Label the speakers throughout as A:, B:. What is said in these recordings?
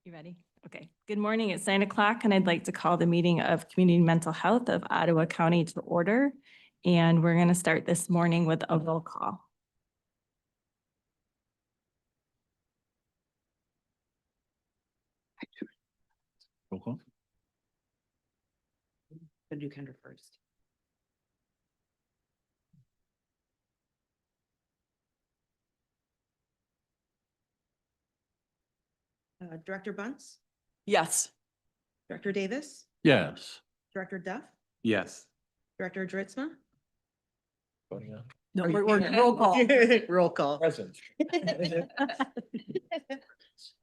A: You ready? Okay. Good morning. It's 9 o'clock and I'd like to call the meeting of Community Mental Health of Ottawa County to order. And we're going to start this morning with a roll call.
B: Roll call.
C: Gonna do Kendra first. Director Bunce,
D: Yes.
C: Director Davis,
B: Yes.
C: Director Duff,
B: Yes.
C: Director Dritzma.
B: Voting on.
D: No,
C: Are you-
D: we're roll call.
C: Roll call.
B: Present.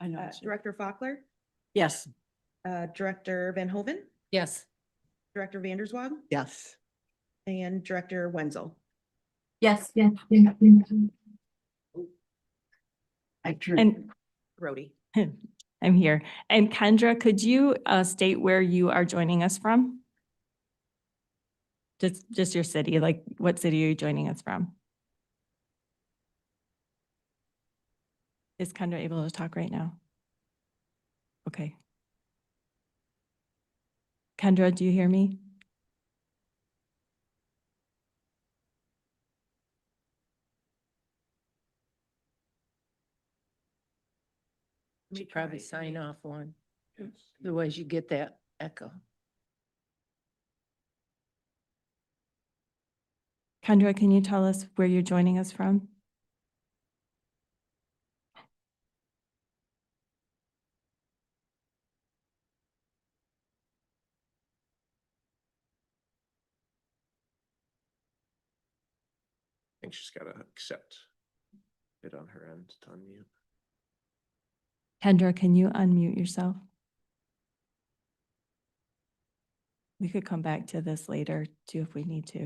D: I know.
C: Director Faulkner,
D: Yes.
C: Director Van Hoven,
D: Yes.
C: Director Vanderswag,
D: Yes.
C: and Director Wenzel.
D: Yes.
A: And
C: Brody.
A: I'm here. And Kendra, could you state where you are joining us from? Just your city, like what city are you joining us from? Is Kendra able to talk right now? Okay. Kendra, do you hear me?
D: Should probably sign off one. Otherwise you get that echo.
A: Kendra, can you tell us where you're joining us from?
B: I think she's gotta accept it on her end to unmute.
A: Kendra, can you unmute yourself? We could come back to this later too if we need to.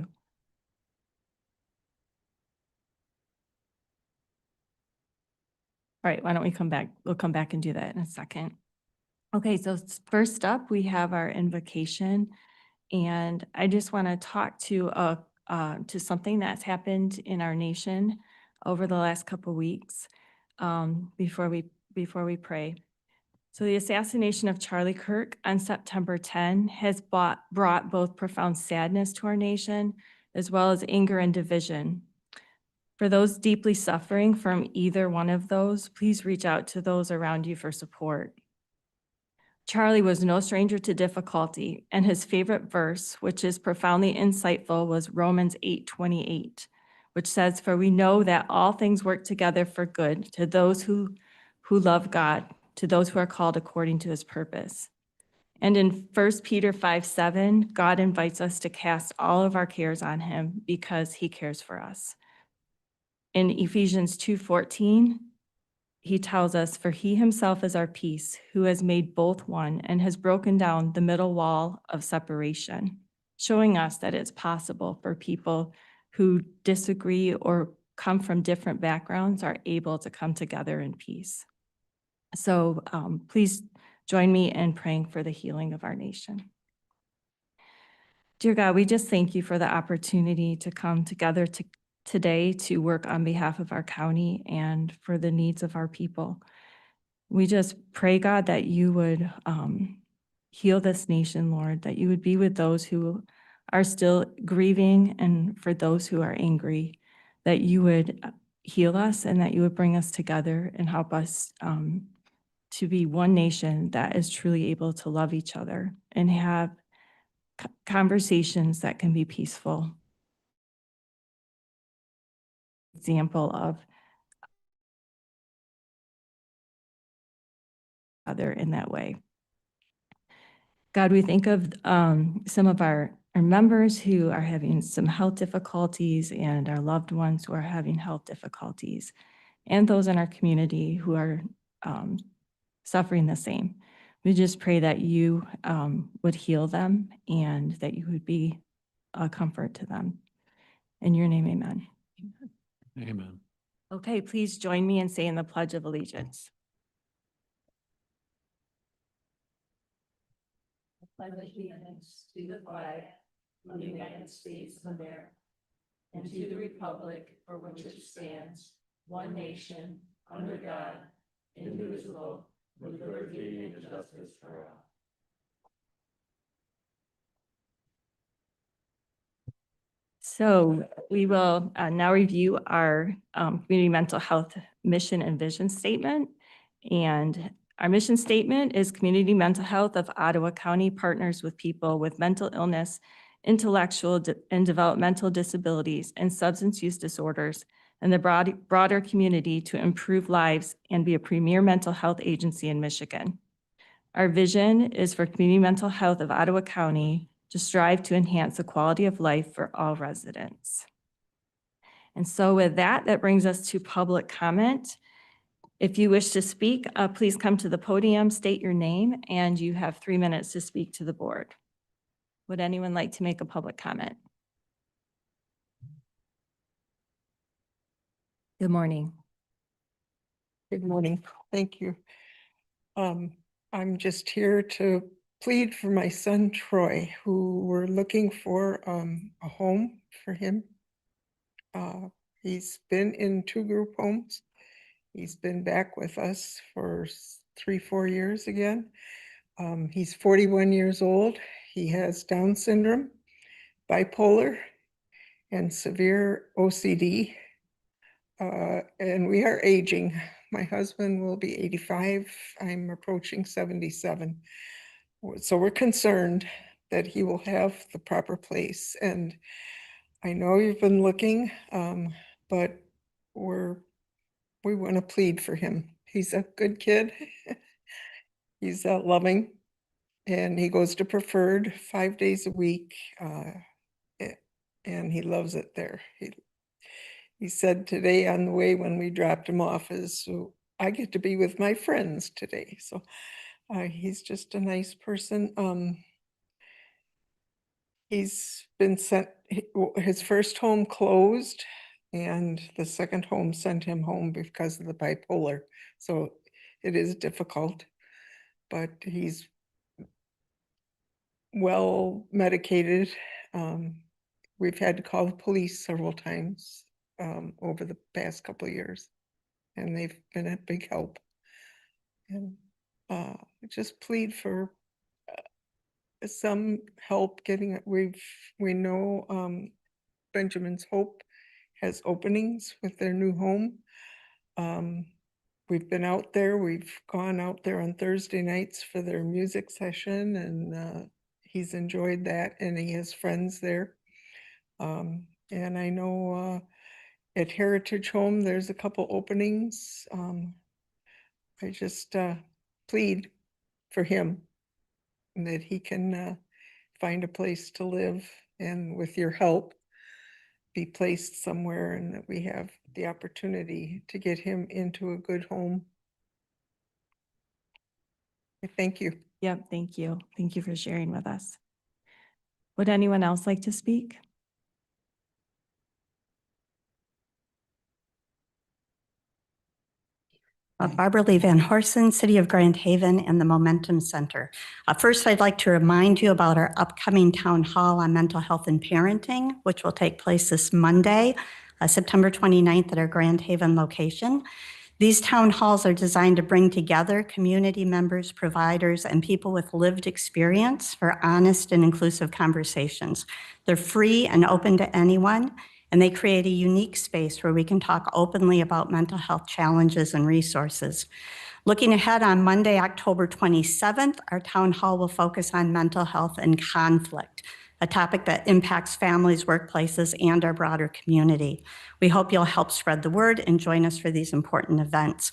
A: All right, why don't we come back? We'll come back and do that in a second. Okay, so first up, we have our invocation. And I just want to talk to something that's happened in our nation over the last couple weeks before we pray. So the assassination of Charlie Kirk on September 10 has brought both profound sadness to our nation, as well as anger and division. For those deeply suffering from either one of those, please reach out to those around you for support. Charlie was no stranger to difficulty, and his favorite verse, which is profoundly insightful, was Romans 8:28, which says, "For we know that all things work together for good to those who love God, to those who are called according to his purpose." And in 1 Peter 5:7, God invites us to cast all of our cares on him because he cares for us. In Ephesians 2:14, he tells us, "For he himself is our peace, who has made both one and has broken down the middle wall of separation," showing us that it's possible for people who disagree or come from different backgrounds are able to come together in peace. So please join me in praying for the healing of our nation. Dear God, we just thank you for the opportunity to come together today to work on behalf of our county and for the needs of our people. We just pray, God, that you would heal this nation, Lord, that you would be with those who are still grieving and for those who are angry, that you would heal us and that you would bring us together and help us to be one nation that is truly able to love each other and have conversations that can be peaceful. Example of other in that way. God, we think of some of our members who are having some health difficulties and our loved ones who are having health difficulties and those in our community who are suffering the same. We just pray that you would heal them and that you would be a comfort to them. In your name, amen.
B: Amen.
A: Okay, please join me in saying the Pledge of Allegiance.
D: Pledge allegiance to the flag of the United States of America and to the republic for which it stands, one nation, under God, indivisible, with liberty and justice for all.
A: So we will now review our community mental health mission and vision statement. And our mission statement is community mental health of Ottawa County partners with people with mental illness, intellectual and developmental disabilities, and substance use disorders, and the broader community to improve lives and be a premier mental health agency in Michigan. Our vision is for community mental health of Ottawa County to strive to enhance the quality of life for all residents. And so with that, that brings us to public comment. If you wish to speak, please come to the podium, state your name, and you have 3 minutes to speak to the board. Would anyone like to make a public comment? Good morning.
E: Good morning. Thank you. I'm just here to plead for my son Troy, who we're looking for a home for him. He's been in 2 group homes. He's been back with us for 3-4 years again. He's 41 years old. He has Down syndrome, bipolar, and severe OCD. And we are aging. My husband will be 85. I'm approaching 77. So we're concerned that he will have the proper place. And I know you've been looking, but we want to plead for him. He's a good kid. He's loving, and he goes to Preferred 5 days a week, and he loves it there. He said today on the way when we dropped him off is, "So I get to be with my friends today." So he's just a nice person. He's been sent, his first home closed, and the second home sent him home because of the bipolar. So it is difficult, but he's well medicated. We've had to call the police several times over the past couple of years, and they've been a big help. And just plead for some help getting it. We know Benjamin's Hope has openings with their new home. We've been out there. We've gone out there on Thursday nights for their music session, and he's enjoyed that, and he has friends there. And I know at Heritage Home, there's a couple openings. I just plead for him that he can find a place to live, and with your help, be placed somewhere, and that we have the opportunity to get him into a good home. Thank you.
A: Yep, thank you. Thank you for sharing with us. Would anyone else like to speak?
F: Barbara Lee Van Horsen, City of Grand Haven, and the Momentum Center. First, I'd like to remind you about our upcoming town hall on mental health and parenting, which will take place this Monday, September 29th at our Grand Haven location. These town halls are designed to bring together community members, providers, and people with lived experience for honest and inclusive conversations. They're free and open to anyone, and they create a unique space where we can talk openly about mental health challenges and resources. Looking ahead, on Monday, October 27th, our town hall will focus on mental health and conflict, a topic that impacts families, workplaces, and our broader community. We hope you'll help spread the word and join us for these important events.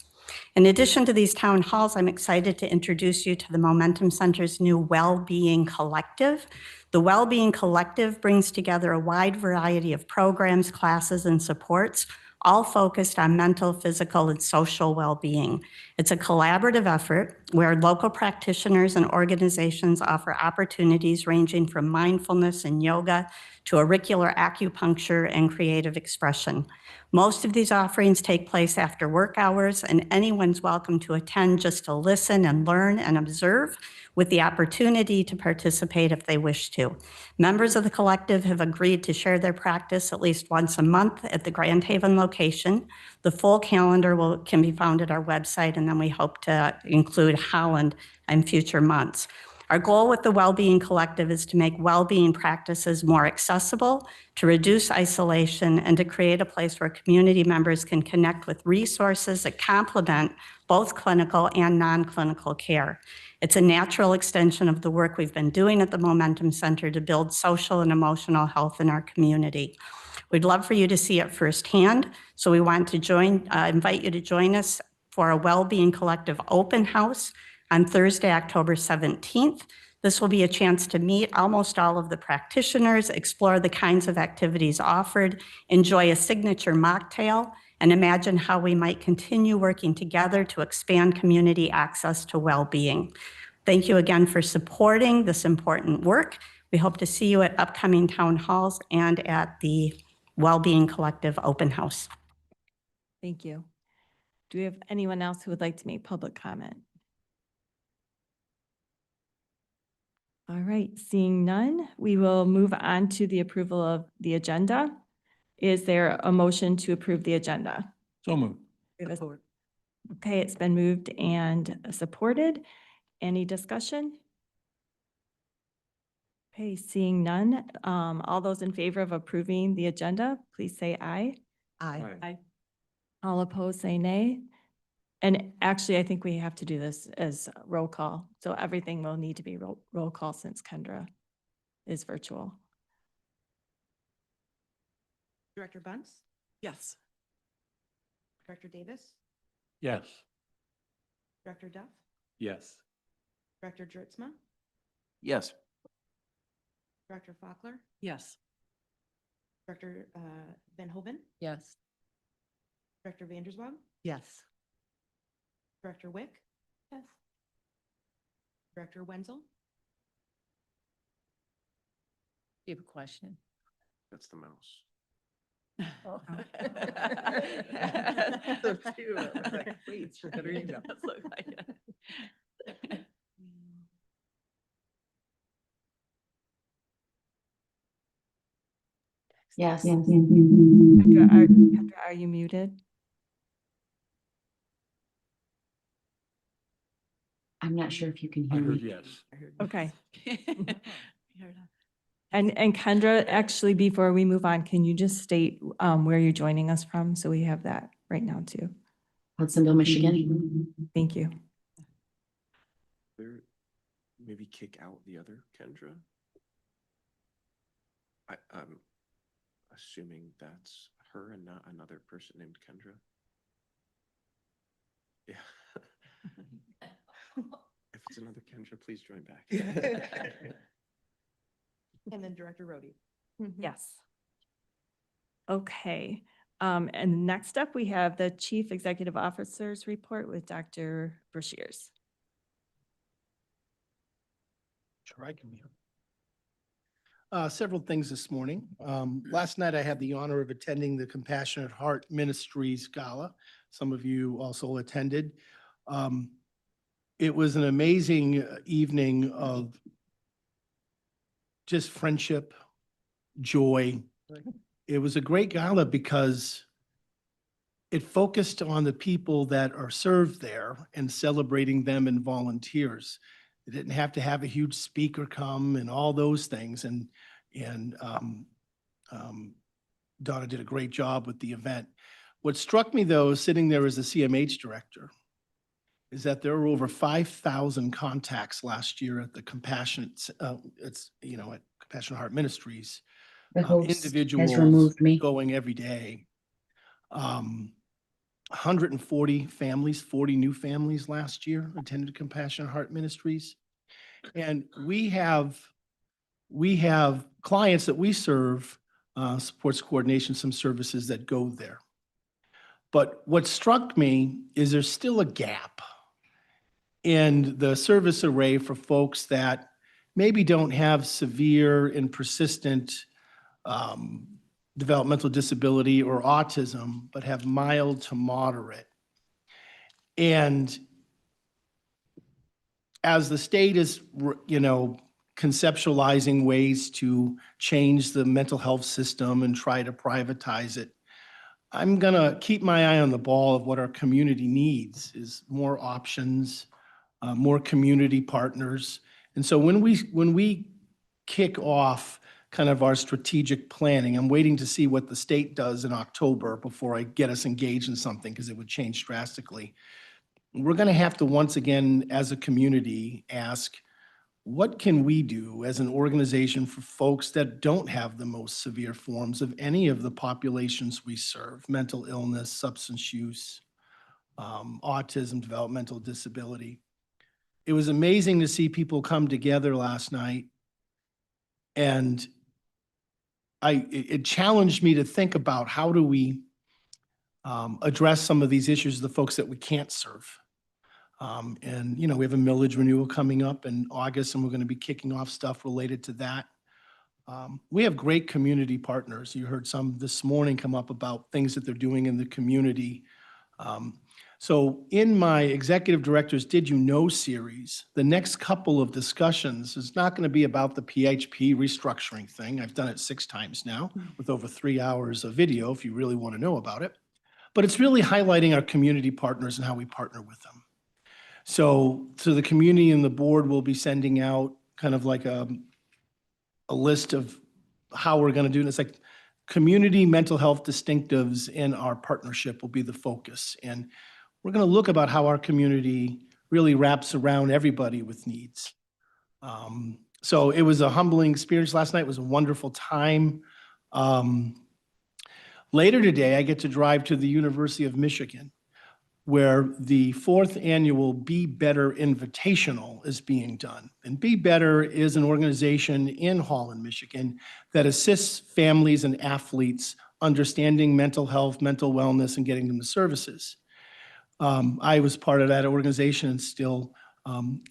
F: In addition to these town halls, I'm excited to introduce you to the Momentum Center's new Wellbeing Collective. The Wellbeing Collective brings together a wide variety of programs, classes, and supports, all focused on mental, physical, and social well-being. It's a collaborative effort where local practitioners and organizations offer opportunities ranging from mindfulness and yoga to auricular acupuncture and creative expression. Most of these offerings take place after work hours, and anyone's welcome to attend just to listen and learn and observe, with the opportunity to participate if they wish to. Members of the collective have agreed to share their practice at least once a month at the Grand Haven location. The full calendar can be found at our website, and then we hope to include Holland in future months. Our goal with the Wellbeing Collective is to make well-being practices more accessible, to reduce isolation, and to create a place where community members can connect with resources that complement both clinical and non-clinical care. It's a natural extension of the work we've been doing at the Momentum Center to build social and emotional health in our community. We'd love for you to see it firsthand, so we want to invite you to join us for a Wellbeing Collective open house on Thursday, October 17th. This will be a chance to meet almost all of the practitioners, explore the kinds of activities offered, enjoy a signature mocktail, and imagine how we might continue working together to expand community access to well-being. Thank you again for supporting this important work. We hope to see you at upcoming town halls and at the Wellbeing Collective open house.
A: Thank you. Do we have anyone else who would like to make public comment? All right, seeing none, we will move on to the approval of the agenda. Is there a motion to approve the agenda?
G: So moved.
A: We have a- Okay, it's been moved and supported. Any discussion? Okay, seeing none, all those in favor of approving the agenda, please say aye.
B: Aye.
A: All opposed, say nay. And actually, I think we have to do this as roll call. So everything will need to be roll call since Kendra is virtual.
C: Director Bunce?
D: Yes.
C: Director Davis?
G: Yes.
C: Director Duff?
G: Yes.
C: Director Dritzma?
B: Yes.
C: Director Faulkner?
D: Yes.
C: Director Van Hoven?
D: Yes.
C: Director Vanderswag?
D: Yes.
C: Director Wick?
D: Yes.
C: Director Wenzel?
D: You have a question?
B: That's the mouse.
D: Oh.
B: Those two, I was like, wait, better email.
D: Does look like it.
H: Yes.
A: Kendra, are you muted?
H: I'm not sure if you can
G: I
H: hear
G: heard
H: me.
G: yes.
A: Okay.
D: We heard that.
A: And Kendra, actually, before we move on, can you just state where you're joining us from? So we have that right now too.
H: Hudsonville, Michigan.
A: Thank you.
B: There, maybe kick out the other Kendra? I'm assuming that's her and not another person named Kendra. Yeah. If it's another Kendra, please join back.
C: And then Director Rhodey?
A: Yes. Okay. And next up, we have the Chief Executive Officer's report with Dr. Brashears.
I: Sure, I can be. Several things this morning. Last night I had the honor of attending the Compassionate Heart Ministries Gala. Some of you also attended. It was an amazing evening of just friendship, joy. It was a great gala because it focused on the people that are served there and celebrating them and volunteers. They didn't have to have a huge speaker come and all those things. And Donna did a great job with the event. What struck me though, sitting there as the CMH director, is that there were over 5,000 contacts last year at the Compassionate, at Compassionate Heart Ministries.
H: The host has
I: Individuals
H: removed me.
I: going every day. 140 families, 40 new families last year attended Compassionate Heart Ministries. And we have clients that we serve, supports coordination, some services that go there. But what struck me is there's still a gap in the service array for folks that maybe don't have severe and persistent developmental disability or autism, but have mild to moderate. And as the state is, conceptualizing ways to change the mental health system and try to privatize it, I'm gonna keep my eye on the ball of what our community needs is more options, more community partners. And so when we kick off kind of our strategic planning, I'm waiting to see what the state does in October before I get us engaged in something, because it would change drastically. We're gonna have to once again, as a community, ask, what can we do as an organization for folks that don't have the most severe forms of any of the populations we serve? Mental illness, substance use, autism, developmental disability. It was amazing to see people come together last night, and it challenged me to think about how do we address some of these issues, the folks that we can't serve. And, we have a millage renewal coming up in August, and we're going to be kicking off stuff related to that. We have great community partners. You heard some this morning come up about things that they're doing in the community. So in my executive director's Did You Know series, the next couple of discussions is not going to be about the PHP restructuring thing. I've done it 6 times now with over 3 hours of video if you really want to know about it. But it's really highlighting our community partners and how we partner with them. So the community and the board will be sending out kind of like a list of how we're going to do it. It's like community mental health distinctives in our partnership will be the focus. And we're going to look about how our community really wraps around everybody with needs. So it was a humbling experience last night. It was a wonderful time. Later today, I get to drive to the University of Michigan, where the 4th annual Be Better Invitational is being done. And Be Better is an organization in Holland, Michigan, that assists families and athletes understanding mental health, mental wellness, and getting them the services. I was part of that organization and still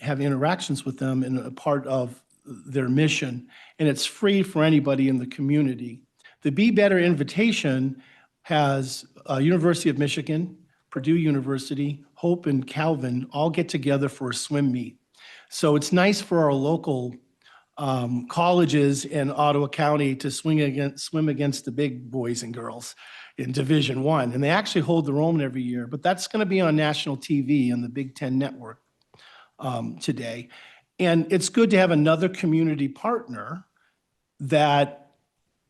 I: have interactions with them and a part of their mission. And it's free for anybody in the community. The Be Better Invitation has University of Michigan, Purdue University, Hope, and Calvin all get together for a swim meet. So it's nice for our local colleges in Ottawa County to swim against the big boys and girls in Division I. And they actually hold their own every year, but that's going to be on national TV on the Big Ten Network today. And it's good to have another community partner that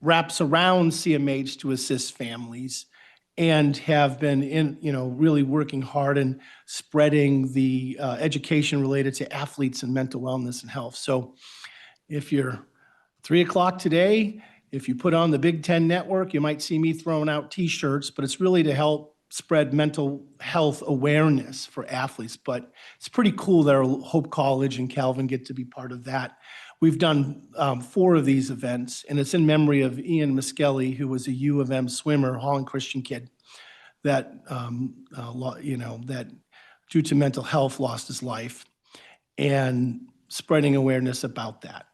I: wraps around CMH to assist families and have been really working hard and spreading the education related to athletes and mental wellness and health. So if you're 3 o'clock today, if you put on the Big Ten Network, you might see me throwing out t-shirts, but it's really to help spread mental health awareness for athletes. But it's pretty cool that our Hope College and Calvin get to be part of that. We've done 4 of these events, and it's in memory of Ian Miskelly, who was a U of M swimmer, Holland Christian kid, that, that due to mental health lost his life, and spreading awareness about that.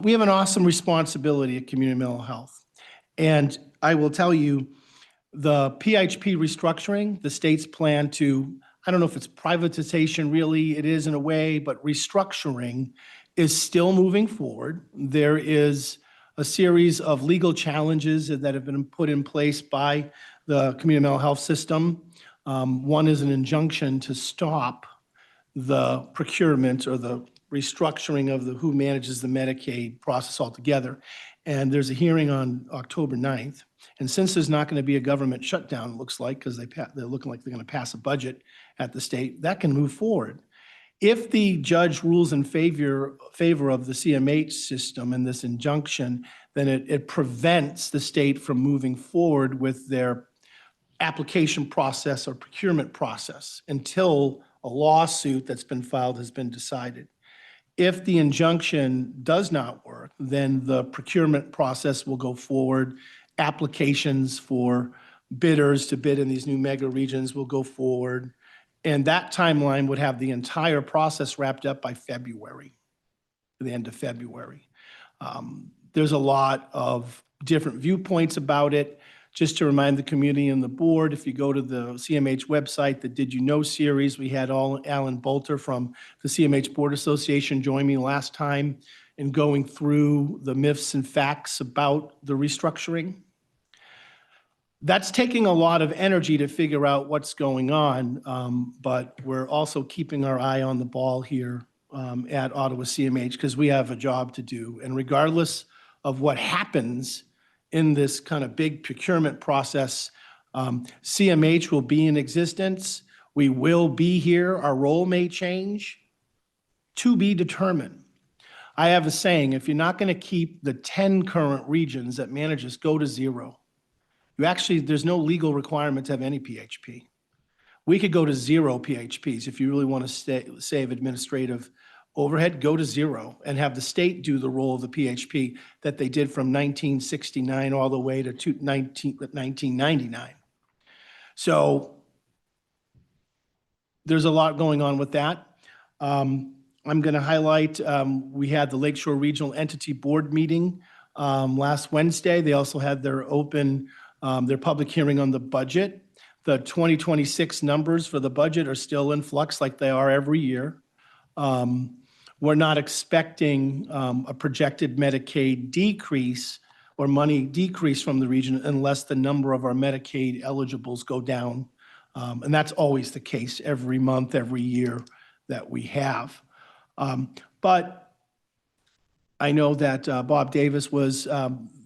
I: We have an awesome responsibility at community mental health. And I will tell you, the PHP restructuring, the state's plan to, I don't know if it's privatization really, it is in a way, but restructuring is still moving forward. There is a series of legal challenges that have been put in place by the community mental health system. One is an injunction to stop the procurement or the restructuring of who manages the Medicaid process altogether. And there's a hearing on October 9th. And since there's not going to be a government shutdown, it looks like, because they're looking like they're going to pass a budget at the state, that can move forward. If the judge rules in favor of the CMH system and this injunction, then it prevents the state from moving forward with their application process or procurement process until a lawsuit that's been filed has been decided. If the injunction does not work, then the procurement process will go forward. Applications for bidders to bid in these new mega regions will go forward. And that timeline would have the entire process wrapped up by February, the end of February. There's a lot of different viewpoints about it. Just to remind the community and the board, if you go to the CMH website, the Did You Know series, we had Alan Bolter from the CMH Board Association join me last time in going through the myths and facts about the restructuring. That's taking a lot of energy to figure out what's going on, but we're also keeping our eye on the ball here at Ottawa CMH because we have a job to do. And regardless of what happens in this kind of big procurement process, CMH will be in existence. We will be here. Our role may change. To be determined. I have a saying, if you're not going to keep the 10 current regions that manages, go to 0. There's no legal requirement to have any PHP. We could go to 0 PHPs. If you really want to save administrative overhead, go to 0 and have the state do the role of the PHP that they did from 1969 all the way to 1999. So there's a lot going on with that. I'm going to highlight, we had the Lakeshore Regional Entity Board meeting last Wednesday. They also had their public hearing on the budget. The 2026 numbers for the budget are still in flux like they are every year. We're not expecting a projected Medicaid decrease or money decrease from the region unless the number of our Medicaid eligibles go down. And that's always the case every month, every year that we have. But I know that Bob Davis was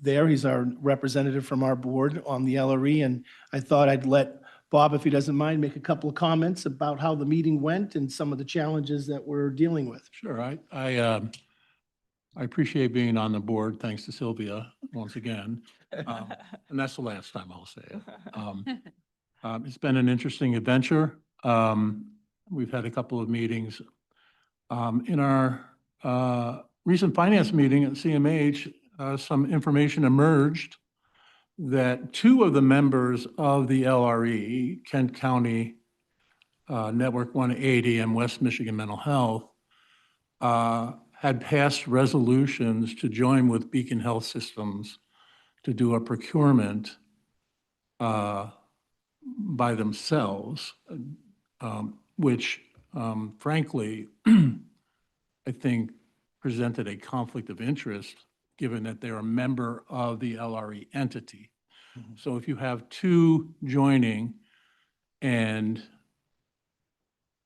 I: there. He's our representative from our board on the LRE, and I thought I'd let Bob, if he doesn't mind, make a couple of comments about how the meeting went and some of the challenges that we're dealing with.
G: Sure. I appreciate being on the board, thanks to Sylvia once again. And that's the last time I'll say it. It's been an interesting adventure. We've had a couple of meetings. In our recent finance meeting at CMH, some information emerged that 2 of the members of the LRE, Kent County Network 180 and West Michigan Mental Health, had passed resolutions to join with Beacon Health Systems to do a procurement by themselves, which frankly, I think presented a conflict of interest given that they're a member of the LRE entity. Mm-hmm. So if you have 2 joining and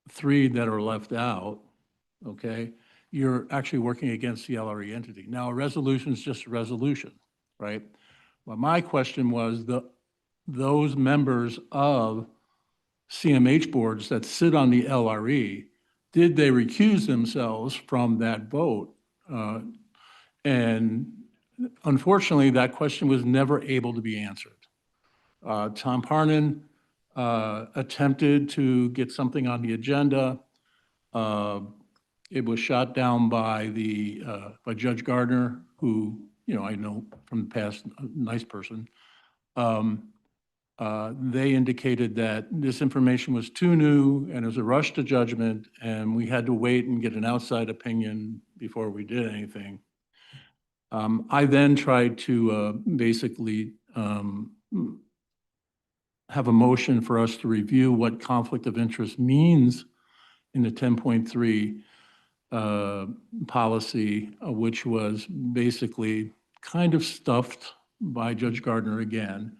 G: 3 that are left out, okay, you're actually working against the LRE entity. Now, a resolution is just a resolution, right? But my question was those members of CMH boards that sit on the LRE, did they recuse themselves from that vote? And unfortunately, that question was never able to be answered. Tom Parnan attempted to get something on the agenda. It was shot down by by Judge Gardner, who, I know from the past, a nice person. They indicated that this information was too new and it was a rush to judgment, and we had to wait and get an outside opinion before we did anything. I then tried to basically have a motion for us to review what conflict of interest means in the 10.3 policy, which was basically kind of stuffed by Judge Gardner again,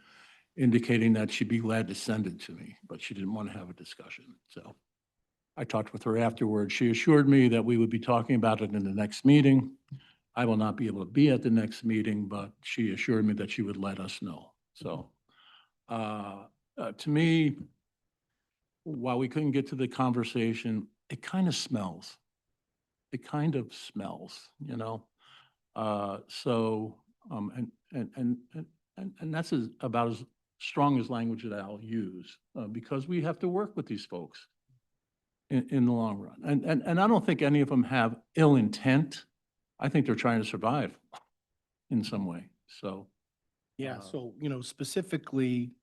G: indicating that she'd be glad to send it to me, but she didn't want to have a discussion. So I talked with her afterwards. She assured me that we would be talking about it in the next meeting. I will not be able to be at the next meeting, but she assured me that she would let us know. So to me, while we couldn't get to the conversation, it kind of smells. It kind of smells, So, and that's about as strong as language that I'll use because we have to work with these folks in the long run. And I don't think any of them have ill intent. I think they're trying to survive in some way. So,
I: Yeah, so, specifically,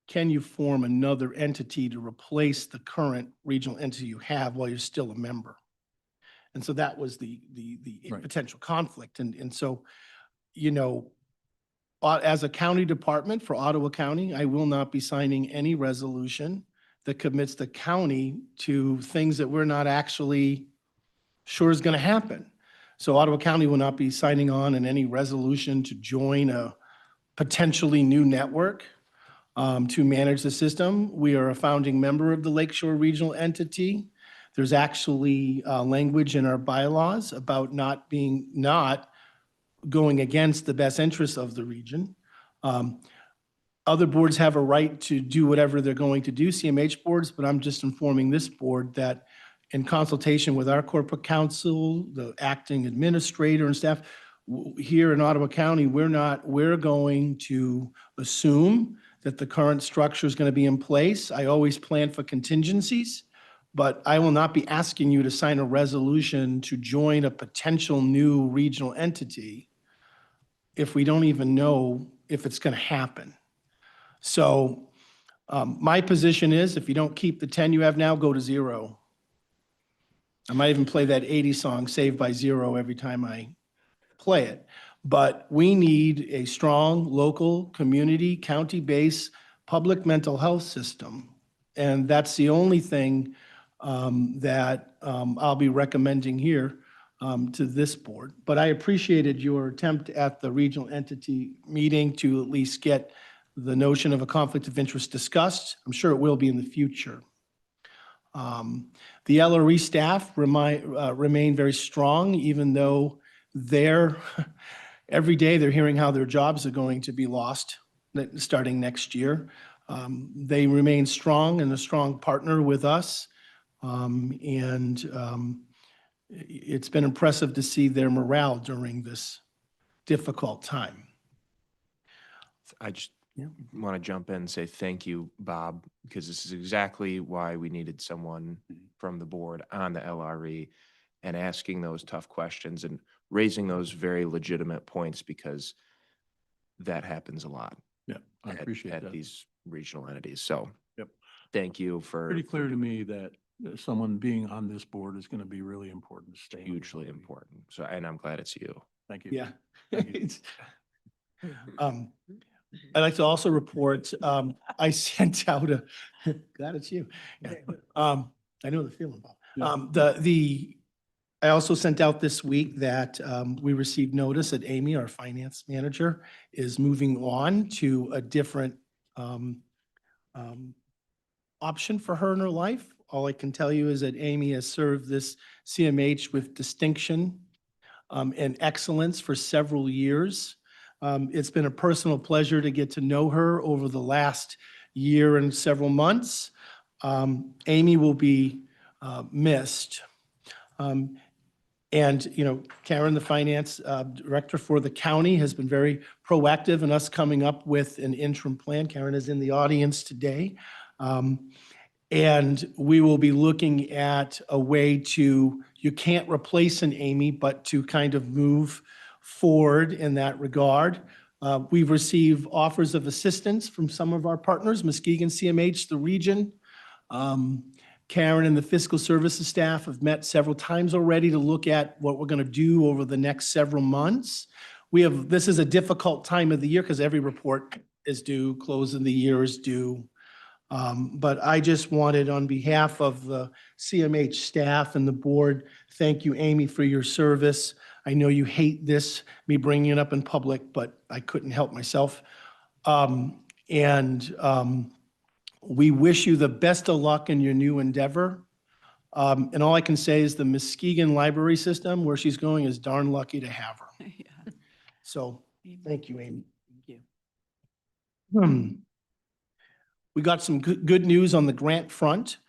I: can you form another entity to replace the current regional entity you have while you're still a member? And so that was the
G: Right.
I: potential conflict. And so, as a county department for Ottawa County, I will not be signing any resolution that commits the county to things that we're not actually sure is going to happen. So Ottawa County will not be signing on in any resolution to join a potentially new network to manage the system. We are a founding member of the Lakeshore Regional Entity. There's actually language in our bylaws about not going against the best interests of the region. Other boards have a right to do whatever they're going to do, CMH boards, but I'm just informing this board that in consultation with our corporate counsel, the acting administrator and staff, here in Ottawa County, we're going to assume that the current structure is going to be in place. I always plan for contingencies, but I will not be asking you to sign a resolution to join a potential new regional entity if we don't even know if it's going to happen. So my position is if you don't keep the 10 you have now, go to 0. I might even play that 80 song, Saved by Zero, every time I play it. But we need a strong local, community, county-based public mental health system. And that's the only thing that I'll be recommending here to this board. But I appreciated your attempt at the regional entity meeting to at least get the notion of a conflict of interest discussed. I'm sure it will be in the future. The LRE staff remain very strong, even though every day they're hearing how their jobs are going to be lost starting next year. They remain strong and a strong partner with us. It's been impressive to see their morale during this difficult time.
B: I just want to jump in and say thank you, Bob, because this is exactly why we needed someone from the board on the LRE and asking those tough questions and raising those very legitimate points, because that happens a lot.
G: Yeah, I appreciate
B: at
G: that.
B: these regional entities. So
G: Yep.
B: thank you for.
G: Pretty clear to me that someone being on this board is going to be really important to stay. on the
B: Hugely
G: board.
B: important. So, and I'm glad it's you.
G: Thank you.
I: Yeah.
G: Thank you.
I: I'd like to also report, I sent out glad it's you. Yeah. I know the feeling, Bob. I also sent out this week that we received notice that Amy, our finance manager, is moving on to a different option for her in her life. All I can tell you is that Amy has served this CMH with distinction and excellence for several years. It's been a personal pleasure to get to know her over the last year and several months. Amy will be missed. And, Karen, the finance director for the county, has been very proactive in us coming up with an interim plan. Karen is in the audience today. And we will be looking at a way you can't replace an Amy, but to kind of move forward in that regard. We've received offers of assistance from some of our partners, Muskegon, CMH, the region. Karen and the fiscal services staff have met several times already to look at what we're going to do over the next several months. This is a difficult time of the year because every report is due, close of the year is due. But I just wanted, on behalf of the CMH staff and the board, thank you, Amy, for your service. I know you hate me bringing it up in public, but I couldn't help myself. We wish you the best of luck in your new endeavor. And all I can say is the Muskegon library system, where she's going, is darn lucky to have her. So thank you, Amy.
C: Thank you.
I: We got some good news on the grant front.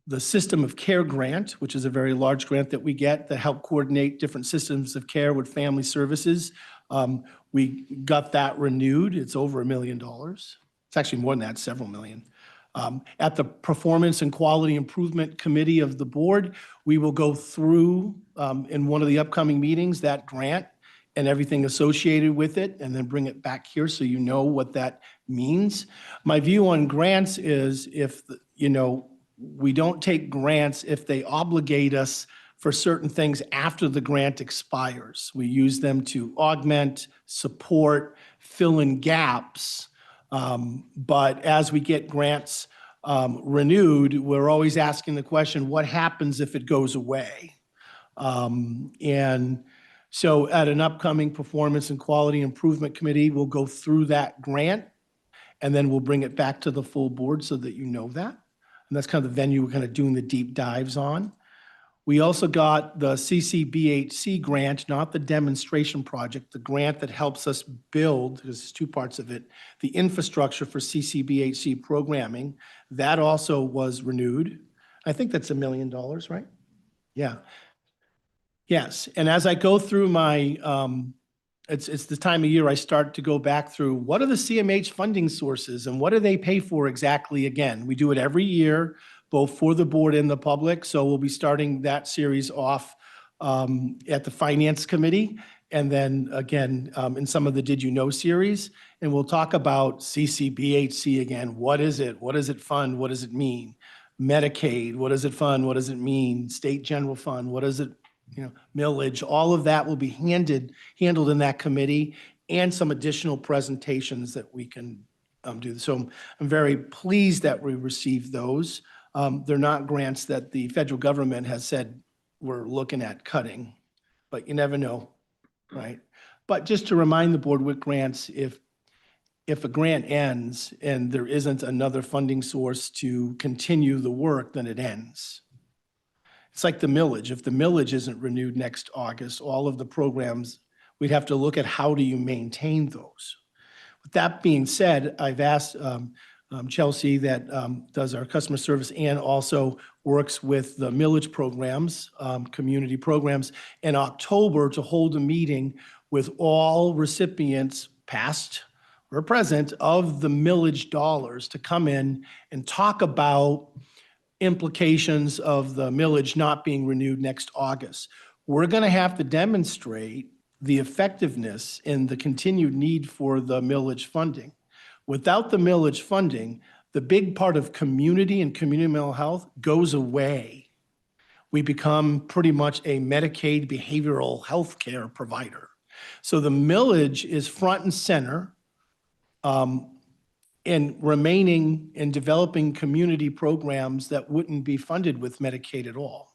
I: The System of Care grant, which is a very large grant that we get that help coordinate different systems of care with family services. We got that renewed. It's over $1 million. It's actually more than that, several million. At the Performance and Quality Improvement Committee of the board, we will go through in one of the upcoming meetings that grant and everything associated with it, and then bring it back here so you know what that means. My view on grants is if, we don't take grants if they obligate us for certain things after the grant expires. We use them to augment, support, fill in gaps. But as we get grants renewed, we're always asking the question, what happens if it goes away? And so at an upcoming Performance and Quality Improvement Committee, we'll go through that grant, and then we'll bring it back to the full board so that you know that. And that's kind of the venue we're kind of doing the deep dives on. We also got the CCBHC grant, not the demonstration project, the grant that helps us build, because there's two parts of it, the infrastructure for CCBHC programming. That also was renewed. I think that's $1 million, right? Yeah. Yes, and as I go through my, it's the time of year I start to go back through, what are the CMH funding sources and what do they pay for exactly again? We do it every year, both for the board and the public, so we'll be starting that series off at the Finance Committee, and then again, in some of the Did You Know series, and we'll talk about CCBHC again. What is it? What does it fund? What does it mean? Medicaid, what does it fund? What does it mean? State General Fund, what does it, millage, all of that will be handled in that committee, and some additional presentations that we can do. So I'm very pleased that we received those. They're not grants that the federal government has said we're looking at cutting, but you never know, right? But just to remind the board with grants, if a grant ends and there isn't another funding source to continue the work, then it ends. It's like the millage. If the millage isn't renewed next August, all of the programs, we'd have to look at how do you maintain those. With that being said, I've asked Chelsea that does our customer service and also works with the millage programs, community programs, in October to hold a meeting with all recipients, past or present, of the millage dollars to come in and talk about implications of the millage not being renewed next August. We're going to have to demonstrate the effectiveness and the continued need for the millage funding. Without the millage funding, the big part of community and community mental health goes away. We become pretty much a Medicaid behavioral health care provider. So the millage is front and center in remaining and developing community programs that wouldn't be funded with Medicaid at all,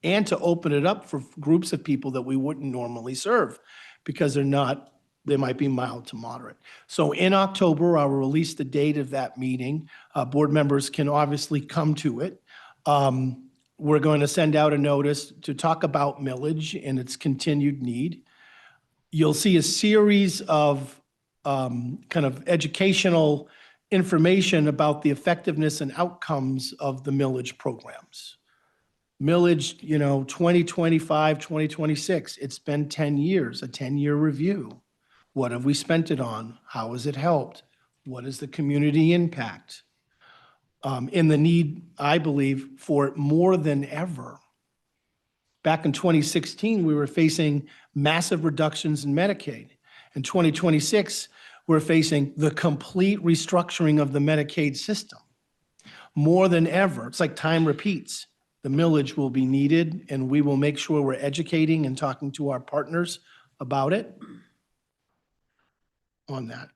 I: and to open it up for groups of people that we wouldn't normally serve because they might be mild to moderate. So in October, I'll release the date of that meeting. Board members can obviously come to it. We're going to send out a notice to talk about millage and its continued need. You'll see a series of kind of educational information about the effectiveness and outcomes of the millage programs. Millage, 2025, 2026, it's been 10 years, a 10-year review. What have we spent it on? How has it helped? What is the community impact? And the need, I believe, for it more than ever. Back in 2016, we were facing massive reductions in Medicaid. In 2026, we're facing the complete restructuring of the Medicaid system. More than ever, it's like time repeats. The millage will be needed, and we will make sure we're educating and talking to our partners about it on that.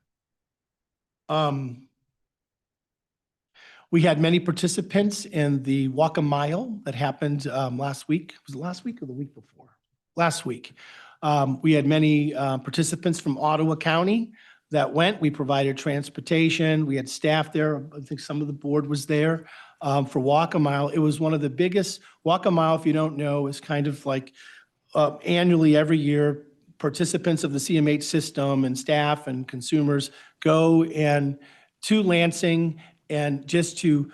I: We had many participants in the Walk a Mile that happened last week. Was it last week or the week before? Last week. We had many participants from Ottawa County that went. We provided transportation. We had staff there. I think some of the board was there for Walk a Mile. It was one of the biggest. Walk a Mile, if you don't know, is kind of like annually every year, participants of the CMH system and staff and consumers go and to Lansing and just to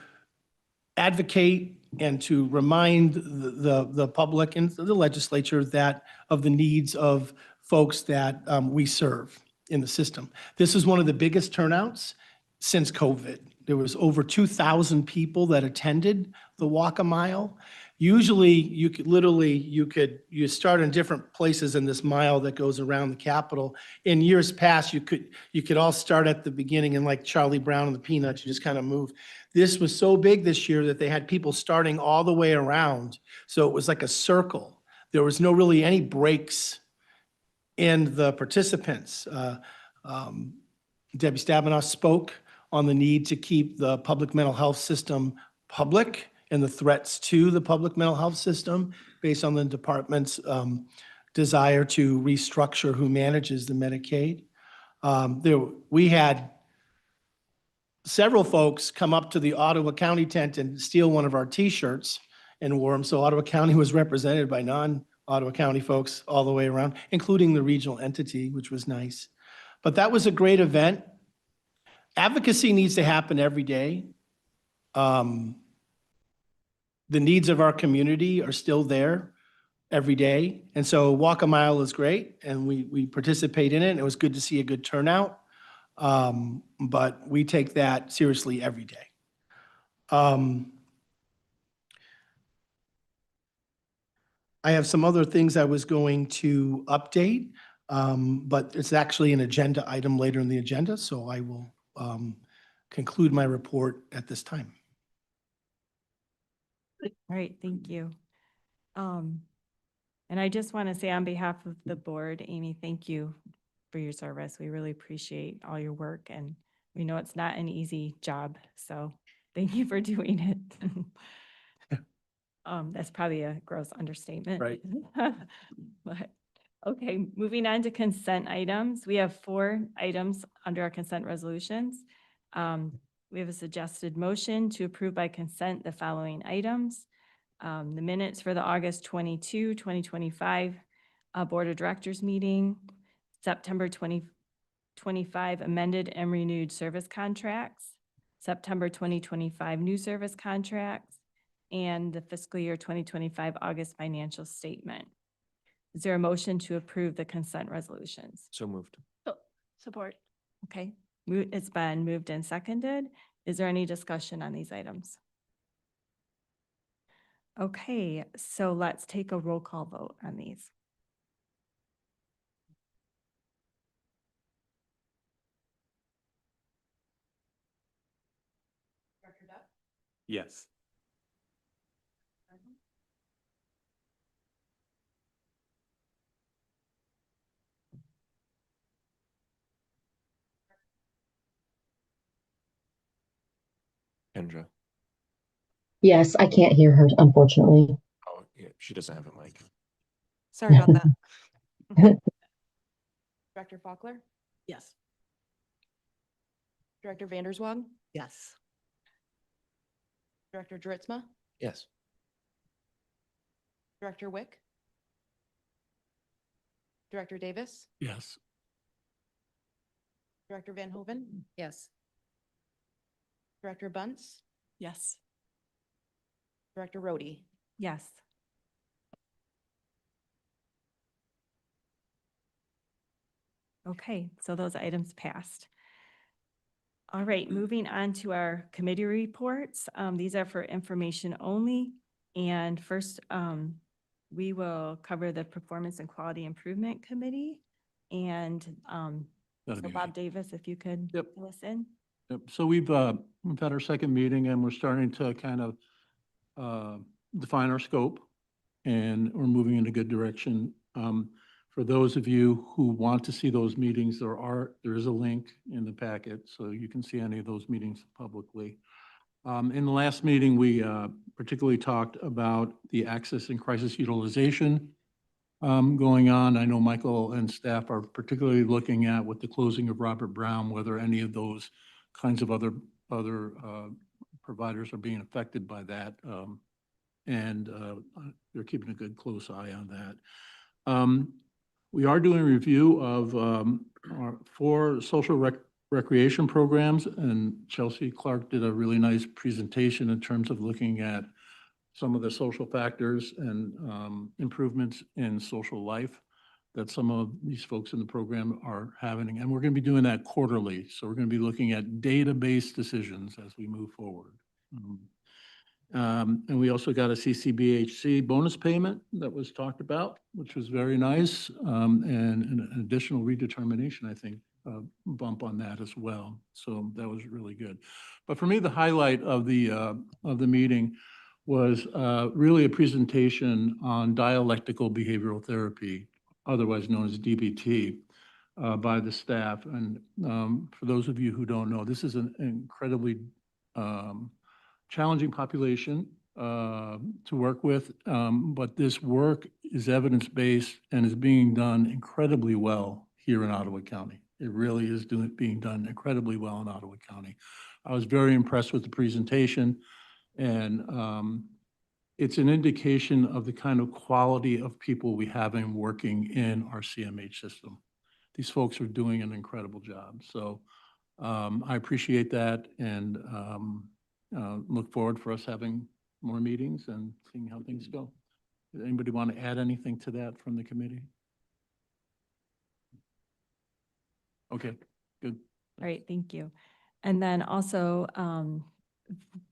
I: advocate and to remind the public and the legislature that of the needs of folks that we serve in the system. This is one of the biggest turnouts since COVID. There was over 2,000 people that attended the Walk a Mile. Usually you start in different places in this mile that goes around the Capitol. In years past, you could all start at the beginning and like Charlie Brown and the Peanuts, you just kind of move. This was so big this year that they had people starting all the way around. So it was like a circle. there was no really any breaks in the participants. Debbie Stabenow spoke on the need to keep the public mental health system public and the threats to the public mental health system based on the department's desire to restructure who manages the Medicaid. We had several folks come up to the Ottawa County tent and steal one of our T-shirts and wore them. So Ottawa County was represented by non-Ottawa County folks all the way around, including the regional entity, which was nice. But that was a great event. Advocacy needs to happen every day. The needs of our community are still there every day. And so Walk a Mile is great, and we participate in it, and it was good to see a good turnout. But we take that seriously every day. I have some other things I was going to update, but it's actually an agenda item later in the agenda, so I will conclude my report at this time.
A: All right, thank you. And I just want to say on behalf of the board, Amy, thank you for your service. We really appreciate all your work, and we know it's not an easy job, so thank you for doing it. That's probably a gross understatement.
I: Right.
A: But, okay, moving on to consent items. We have 4 items under our consent resolutions. We have a suggested motion to approve by consent the following items. The minutes for the August 22, 2025 Board of Directors meeting, September 2025 amended and renewed service contracts, September 2025 new service contracts, and the fiscal year 2025 August financial statement. Is there a motion to approve the consent resolutions?
B: So moved.
A: Support. Okay, it's been moved and seconded. Is there any discussion on these items? Okay, so let's take a roll call vote on these.
D: Director Duff?
B: Yes. Kendra.
H: Yes, I can't hear her, unfortunately.
B: Oh, yeah, she doesn't have a mic.
D: Sorry about that. Director Faulkner?
A: Yes.
D: Director Vanderswag?
A: Yes.
D: Director Dritzma?
B: Yes.
D: Director Wick? Director Davis?
G: Yes.
D: Director Van Hoven?
A: Yes.
D: Director Bunce?
A: Yes.
D: Director Rhodey?
A: Yes. Okay, so those items passed. All right, moving on to our committee reports. These are for information only. And first, we will cover the Performance and Quality Improvement Committee. And
G: That'll
A: so
G: be
A: Bob
G: me.
A: Davis, if you could
G: Yep.
A: fill us in.
G: Yep. So we've had our second meeting, and we're starting to kind of define our scope, and we're moving in a good direction. For those of you who want to see those meetings, there is a link in the packet, so you can see any of those meetings publicly. In the last meeting, we particularly talked about the access and crisis utilization going on. I know Michael and staff are particularly looking at, with the closing of Robert Brown, whether any of those kinds of other providers are being affected by that. And they're keeping a good close eye on that. We are doing a review of our 4 social recreation programs, and Chelsea Clark did a really nice presentation in terms of looking at some of the social factors and improvements in social life that some of these folks in the program are having. And we're going to be doing that quarterly. So we're going to be looking at data-based decisions as we move forward. And we also got a CCBHC bonus payment that was talked about, which was very nice, and an additional redetermination, I think, bump on that as well. So that was really good. But for me, the highlight of the meeting was really a presentation on dialectical behavioral therapy, otherwise known as DBT, by the staff. And for those of you who don't know, this is an incredibly challenging population to work with, but this work is evidence-based and is being done incredibly well here in Ottawa County. It really is being done incredibly well in Ottawa County. I was very impressed with the presentation, and it's an indication of the kind of quality of people we have in working in our CMH system. These folks are doing an incredible job. So I appreciate that, and look forward for us having more meetings and seeing how things go. Does anybody want to add anything to that from the committee? Okay, good.
A: All right, thank you. And then also,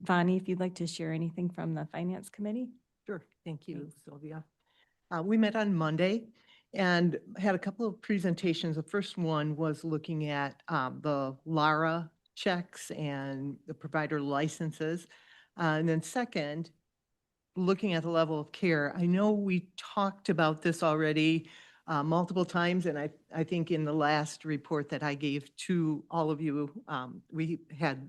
A: Vonnie, if you'd like to share anything from the Finance Committee?
J: Sure. Thank you, Sylvia. We met on Monday and had a couple of presentations. The first one was looking at the LARA checks and the provider licenses. And then second, looking at the level of care. I know we talked about this already multiple times, and I think in the last report that I gave to all of you, we had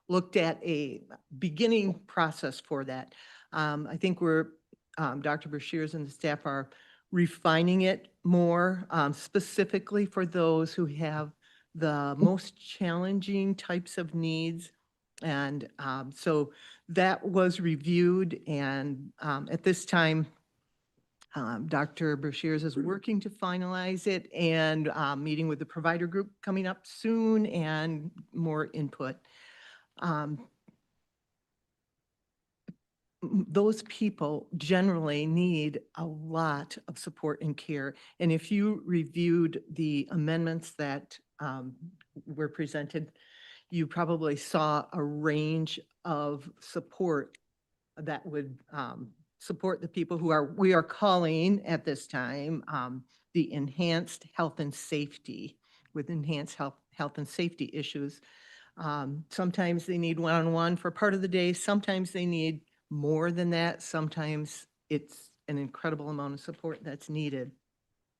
J: looked at a beginning process for that. I think Dr. Brashears and the staff are refining it more, specifically for those who have the most challenging types of needs. And so that was reviewed, and at this time, Dr. Brashears is working to finalize it, and meeting with the provider group coming up soon, and more input. Those people generally need a lot of support and care. And if you reviewed the amendments that were presented, you probably saw a range of support that would support the people we are calling at this time the enhanced health and safety, with enhanced health and safety issues. Sometimes they need one-on-one for part of the day. Sometimes they need more than that. Sometimes it's an incredible amount of support that's needed.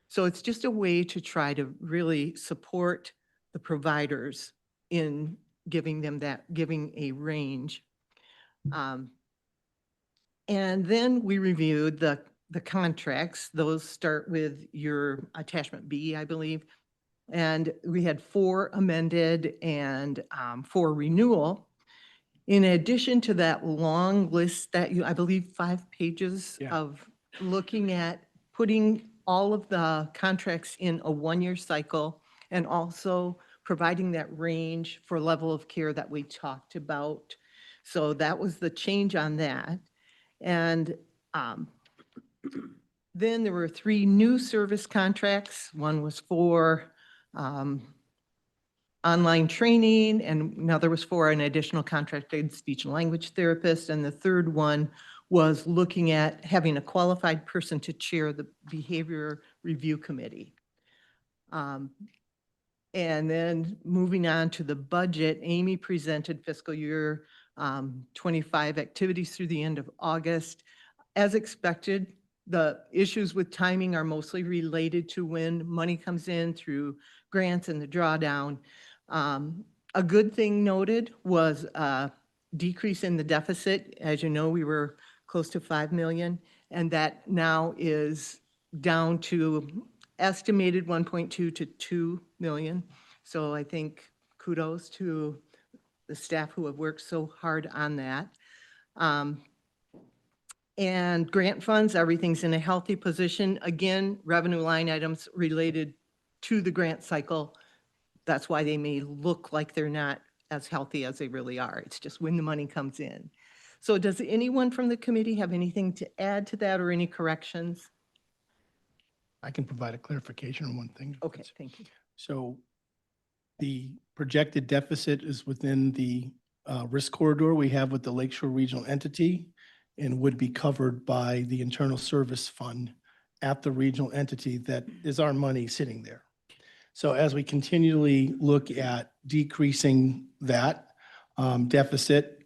J: So it's just a way to try to really support the providers in giving a range. And then we reviewed the contracts. Those start with your attachment B, I believe. And we had 4 amended and 4 renewal. In addition to that long list that I believe 5 pages of looking at putting all of the contracts in a 1-year cycle, and also providing that range for level of care that we talked about. So that was the change on that. And then there were 3 new service contracts. One was for online training, and another was for an additional contracted speech and language therapist. And the third one was looking at having a qualified person to chair the behavior review committee. And then moving on to the budget, Amy presented fiscal year 25 activities through the end of August. As expected, the issues with timing are mostly related to when money comes in through grants and the drawdown. A good thing noted was a decrease in the deficit. As you know, we were close to 5 million, and that now is down to estimated 1.2 to 2 million. So I think kudos to the staff who have worked so hard on that. And grant funds, everything's in a healthy position. Again, revenue line items related to the grant cycle. That's why they may look like they're not as healthy as they really are. It's just when the money comes in. So does anyone from the committee have anything to add to that, or any corrections?
I: I can provide a clarification on one thing.
J: Okay, thank you.
I: So the projected deficit is within the risk corridor we have with the Lakeshore Regional Entity, and would be covered by the internal service fund at the regional entity that is our money sitting there. So as we continually look at decreasing that deficit,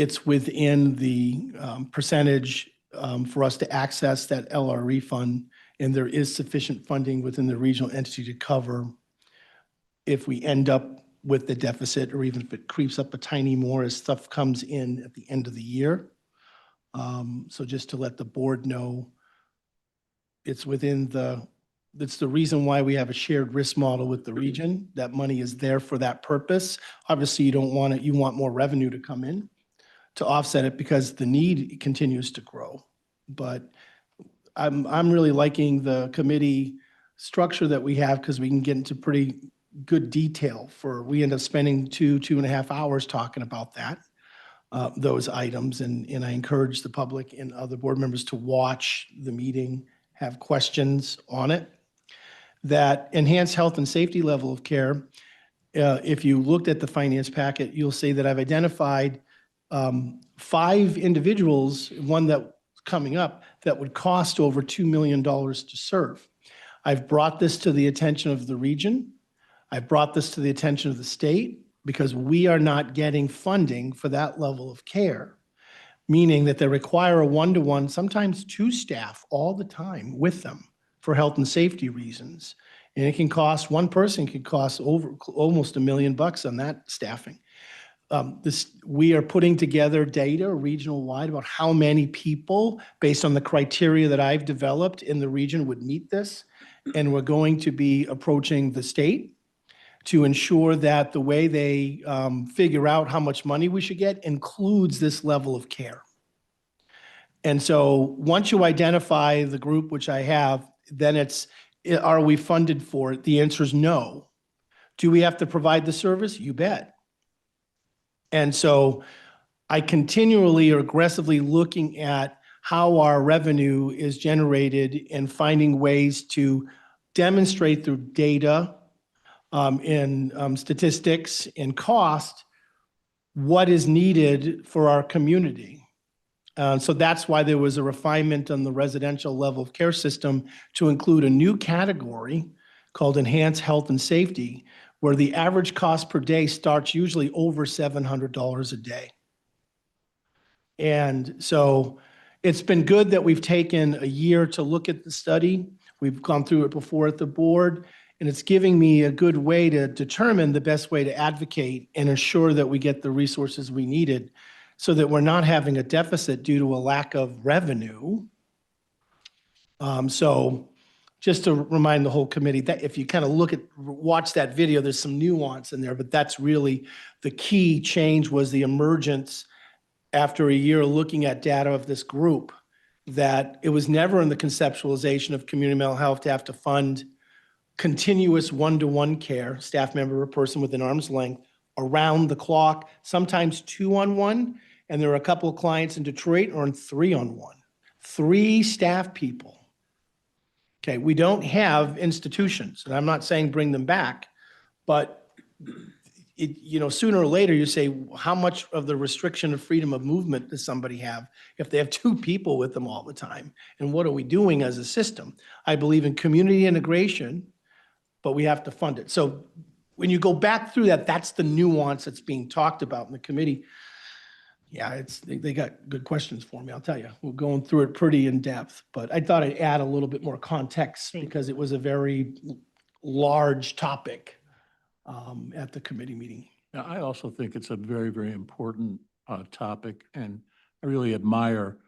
I: it's within the percentage for us to access that LRE fund, and there is sufficient funding within the regional entity to cover if we end up with the deficit, or even if it creeps up a tiny more as stuff comes in at the end of the year. So just to let the board know, it's the reason why we have a shared risk model with the region. That money is there for that purpose. Obviously, you don't want it, you want more revenue to come in to offset it because the need continues to grow. But I'm really liking the committee structure that we have because we can get into pretty good detail we end up spending 2.5 hours talking about those items. And I encourage the public and other board members to watch the meeting, have questions on it. That enhanced health and safety level of care, if you looked at the finance packet, you'll see that I've identified 5 individuals, one that's coming up, that would cost over $2 million to serve. I've brought this to the attention of the region. I've brought this to the attention of the state because we are not getting funding for that level of care, meaning that they require a 1-to-1, sometimes 2 staff all the time with them for health and safety reasons. And it can cost, one person could cost over almost $1 million on that staffing. We are putting together data regional-wide about how many people, based on the criteria that I've developed in the region, would meet this. And we're going to be approaching the state to ensure that the way they figure out how much money we should get includes this level of care. And so once you identify the group, which I have, then it's, are we funded for it? The answer is no. Do we have to provide the service? You bet. And so I continually or aggressively looking at how our revenue is generated and finding ways to demonstrate through data and statistics and cost what is needed for our community. So that's why there was a refinement on the residential level of care system to include a new category called enhanced health and safety, where the average cost per day starts usually over $700 a day. And so it's been good that we've taken a year to look at the study. We've gone through it before at the board, and it's giving me a good way to determine the best way to advocate and ensure that we get the resources we needed so that we're not having a deficit due to a lack of revenue. So just to remind the whole committee that if you kind of watch that video, there's some nuance in there, but that's really the key change was the emergence after a year looking at data of this group, that it was never in the conceptualization of community mental health to have to fund continuous 1-to-1 care, staff member or person within arm's length, around the clock, sometimes 2-on-1. And there are a couple of clients in Detroit are on 3-on-1, 3 staff people. Okay, we don't have institutions, and I'm not saying bring them back, but sooner or later you say, how much of the restriction of freedom of movement does somebody have if they have 2 people with them all the time? And what are we doing as a system? I believe in community integration, but we have to fund it. So when you go back through that, that's the nuance that's being talked about in the committee. Yeah, they got good questions for me, I'll tell you. We're going through it pretty in depth, but I thought I'd add a little bit more context because it was a very large topic at the committee meeting.
G: Yeah, I also think it's a very, very important topic, and I really admire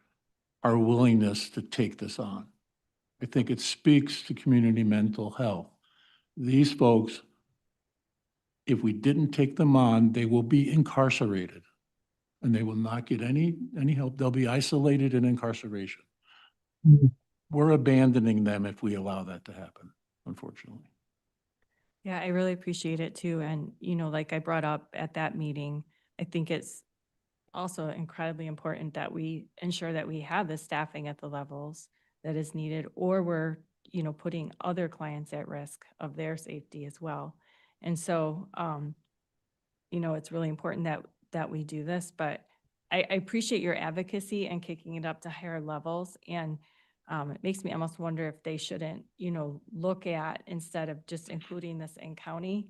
G: our willingness to take this on. I think it speaks to community mental health. These folks, if we didn't take them on, they will be incarcerated. And they will not get any help. They'll be isolated in incarceration.
H: Mm-hmm.
G: We're abandoning them if we allow that to happen, unfortunately.
A: Yeah, I really appreciate it too. And, like I brought up at that meeting, I think it's also incredibly important that we ensure that we have the staffing at the levels that is needed, or we're, putting other clients at risk of their safety as well. And so, it's really important that we do this, but I appreciate your advocacy and kicking it up to higher levels. And it makes me almost wonder if they shouldn't, look at, instead of just including this in county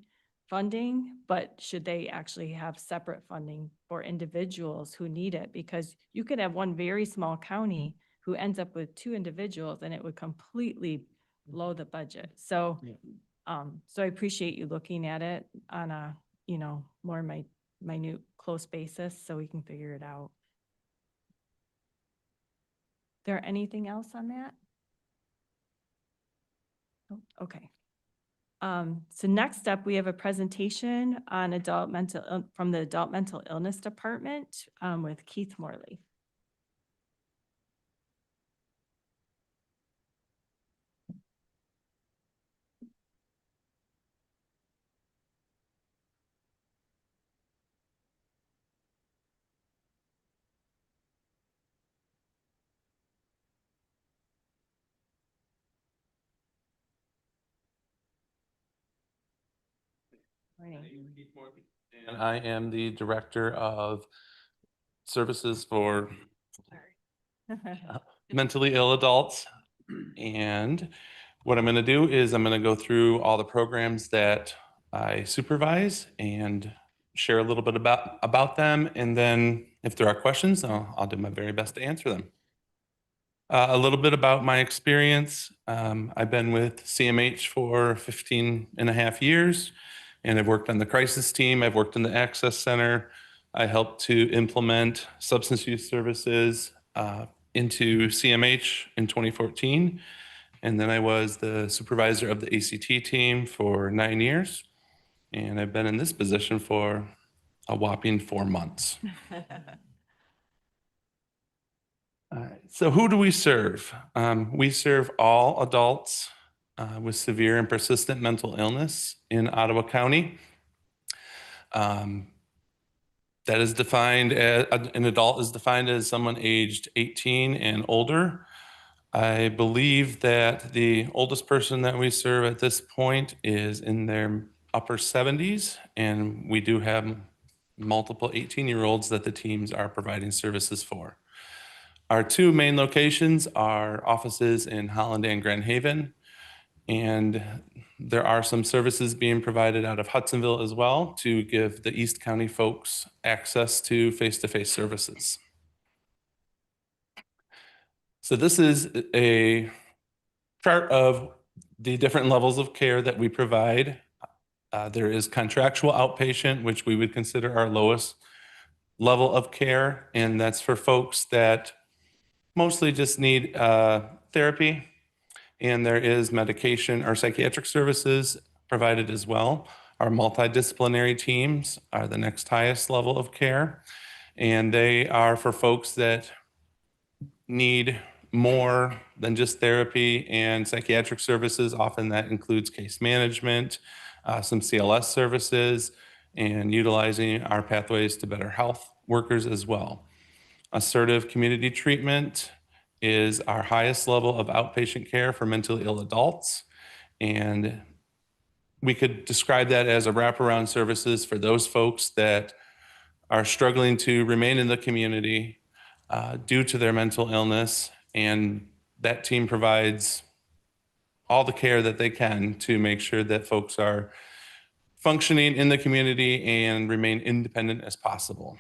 A: funding, but should they actually have separate funding for individuals who need it? Because you could have one very small county who ends up with 2 individuals and it would completely blow the budget. So, so I appreciate you looking at it on a, more minute, close basis so we can figure it out. There anything else on that? Oh, okay. So next up, we have a presentation on from the Adult Mental Illness Department with Keith Morley. Morning.
K: And I am the Director of Services for Mentally Ill Adults. And what I'm going to do is I'm going to go through all the programs that I supervise and share a little bit about them. And then if there are questions, I'll do my very best to answer them. A little bit about my experience. I've been with CMH for 15 and a half years, and I've worked on the crisis team. I've worked in the access center. I helped to implement substance use services into CMH in 2014. And then I was the supervisor of the ACT team for 9 years. And I've been in this position for a whopping 4 months. So who do we serve? We serve all adults with severe and persistent mental illness in Ottawa County. That is defined as, an adult is defined as someone aged 18 and older. I believe that the oldest person that we serve at this point is in their upper 70s, and we do have multiple 18-year-olds that the teams are providing services for. Our 2 main locations are offices in Holland and Grand Haven, and there are some services being provided out of Hudsonville as well to give the East County folks access to face-to-face services. So this is a chart of the different levels of care that we provide. There is contractual outpatient, which we would consider our lowest level of care, and that's for folks that mostly just need therapy, and there is medication or psychiatric services provided as well. Our multidisciplinary teams are the next highest level of care, and they are for folks that need more than just therapy and psychiatric services. Often that includes case management, some CLS services, and utilizing our Pathways to Better Health workers as well. Assertive community treatment is our highest level of outpatient care for mentally ill adults. And we could describe that as a wraparound services for those folks that are struggling to remain in the community due to their mental illness. And that team provides all the care that they can to make sure that folks are functioning in the community and remain independent as possible.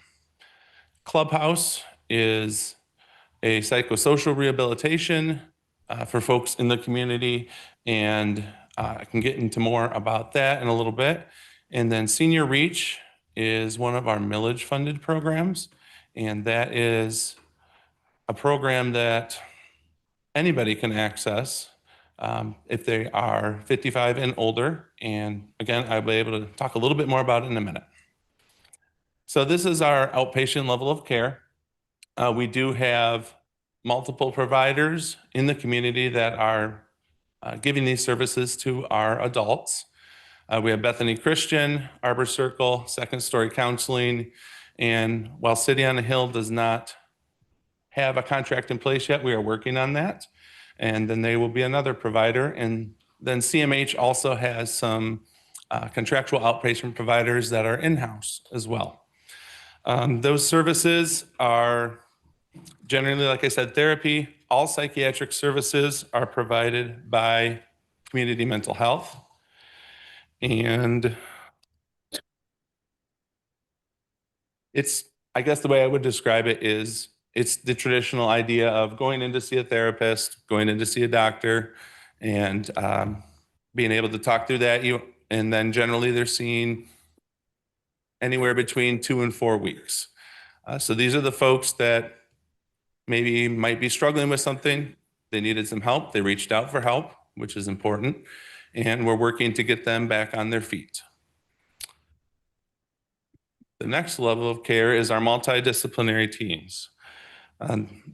K: Clubhouse is a psychosocial rehabilitation for folks in the community, and I can get into more about that in a little bit. And then Senior Reach is one of our millage funded programs, and that is a program that anybody can access if they are 55 and older. And again, I'll be able to talk a little bit more about it in a minute. So this is our outpatient level of care. We do have multiple providers in the community that are giving these services to our adults. We have Bethany Christian, Arbor Circle, Second Story Counseling, and while City on the Hill does not have a contract in place yet, we are working on that. And then they will be another provider. And then CMH also has some contractual outpatient providers that are in-house as well. Those services are generally, like I said, therapy. All psychiatric services are provided by Community Mental Health. And I guess the way I would describe it is it's the traditional idea of going in to see a therapist, going in to see a doctor, and being able to talk through that. And then generally they're seeing anywhere between 2 and 4 weeks. So these are the folks that maybe might be struggling with something. They needed some help. They reached out for help, which is important. And we're working to get them back on their feet. The next level of care is our multidisciplinary teams.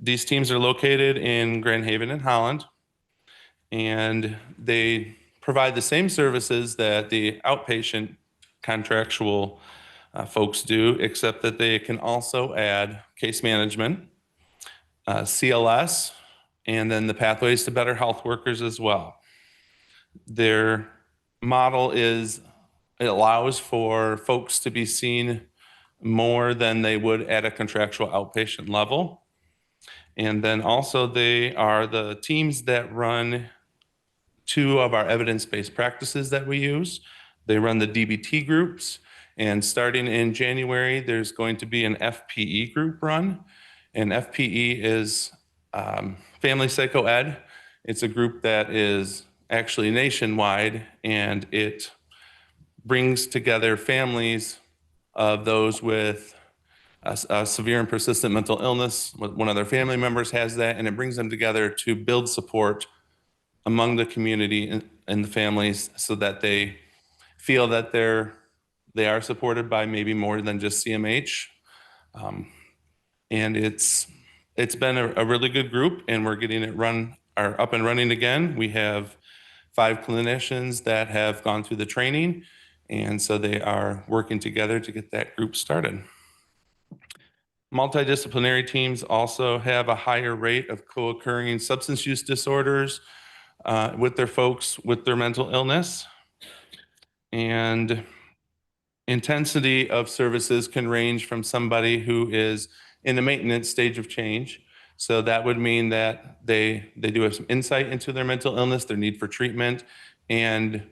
K: These teams are located in Grand Haven and Holland, and they provide the same services that the outpatient contractual folks do, except that they can also add case management, CLS, and then the pathways to better health workers as well. Their model is, it allows for folks to be seen more than they would at a contractual outpatient level. And then also they are the teams that run 2 of our evidence-based practices that we use. They run the DBT groups, and starting in January, there's going to be an FPE group run. And FPE is Family Psycho Ed. It's a group that is actually nationwide, and it brings together families of those with a severe and persistent mental illness. One of their family members has that, and it brings them together to build support among the community and the families so that they feel that they are supported by maybe more than just CMH. And it's been a really good group, and we're getting it up and running again. We have 5 clinicians that have gone through the training, and so they are working together to get that group started. Multidisciplinary teams also have a higher rate of co-occurring substance use disorders with their folks with their mental illness. And intensity of services can range from somebody who is in the maintenance stage of change. So that would mean that they do have some insight into their mental illness, their need for treatment, and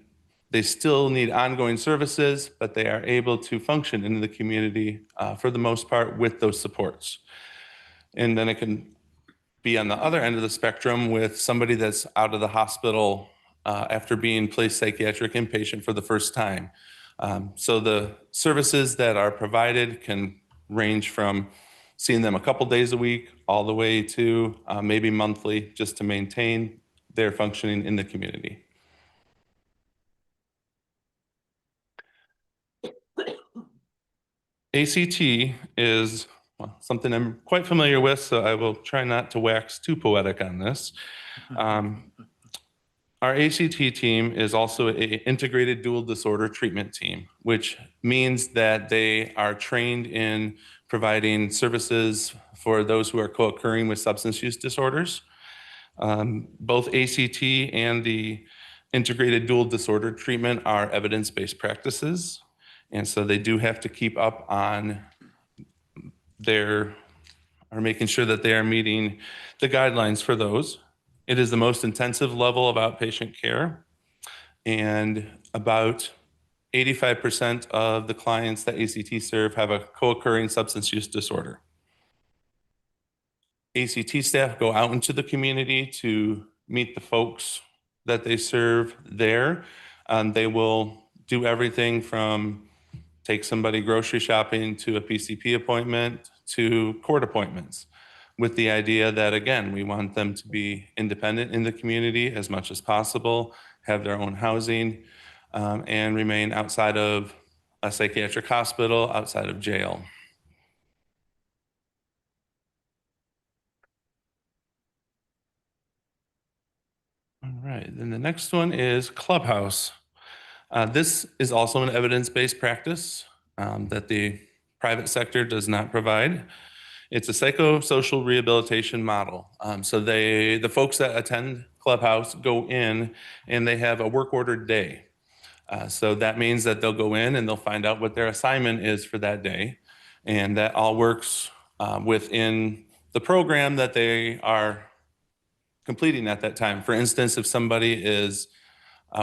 K: they still need ongoing services, but they are able to function in the community for the most part with those supports. And then it can be on the other end of the spectrum with somebody that's out of the hospital after being placed psychiatric inpatient for the first time. So the services that are provided can range from seeing them a couple days a week all the way to maybe monthly, just to maintain their functioning in the community. ACT is something I'm quite familiar with, so I will try not to wax too poetic on this. Our ACT team is also an integrated dual disorder treatment team, which means that they are trained in providing services for those who are co-occurring with substance use disorders. Both ACT and the integrated dual disorder treatment are evidence-based practices. And so they do have to keep up on making sure that they are meeting the guidelines for those. It is the most intensive level of outpatient care, and about 85% of the clients that ACT serve have a co-occurring substance use disorder. ACT staff go out into the community to meet the folks that they serve there. They will do everything from take somebody grocery shopping to a PCP appointment to court appointments, with the idea that, again, we want them to be independent in the community as much as possible, have their own housing, and remain outside of a psychiatric hospital, outside of jail. All right, then the next one is Clubhouse. This is also an evidence-based practice that the private sector does not provide. It's a psychosocial rehabilitation model. So the folks that attend Clubhouse go in and they have a work ordered day. So that means that they'll go in and they'll find out what their assignment is for that day. And that all works within the program that they are completing at that time. For instance, if somebody is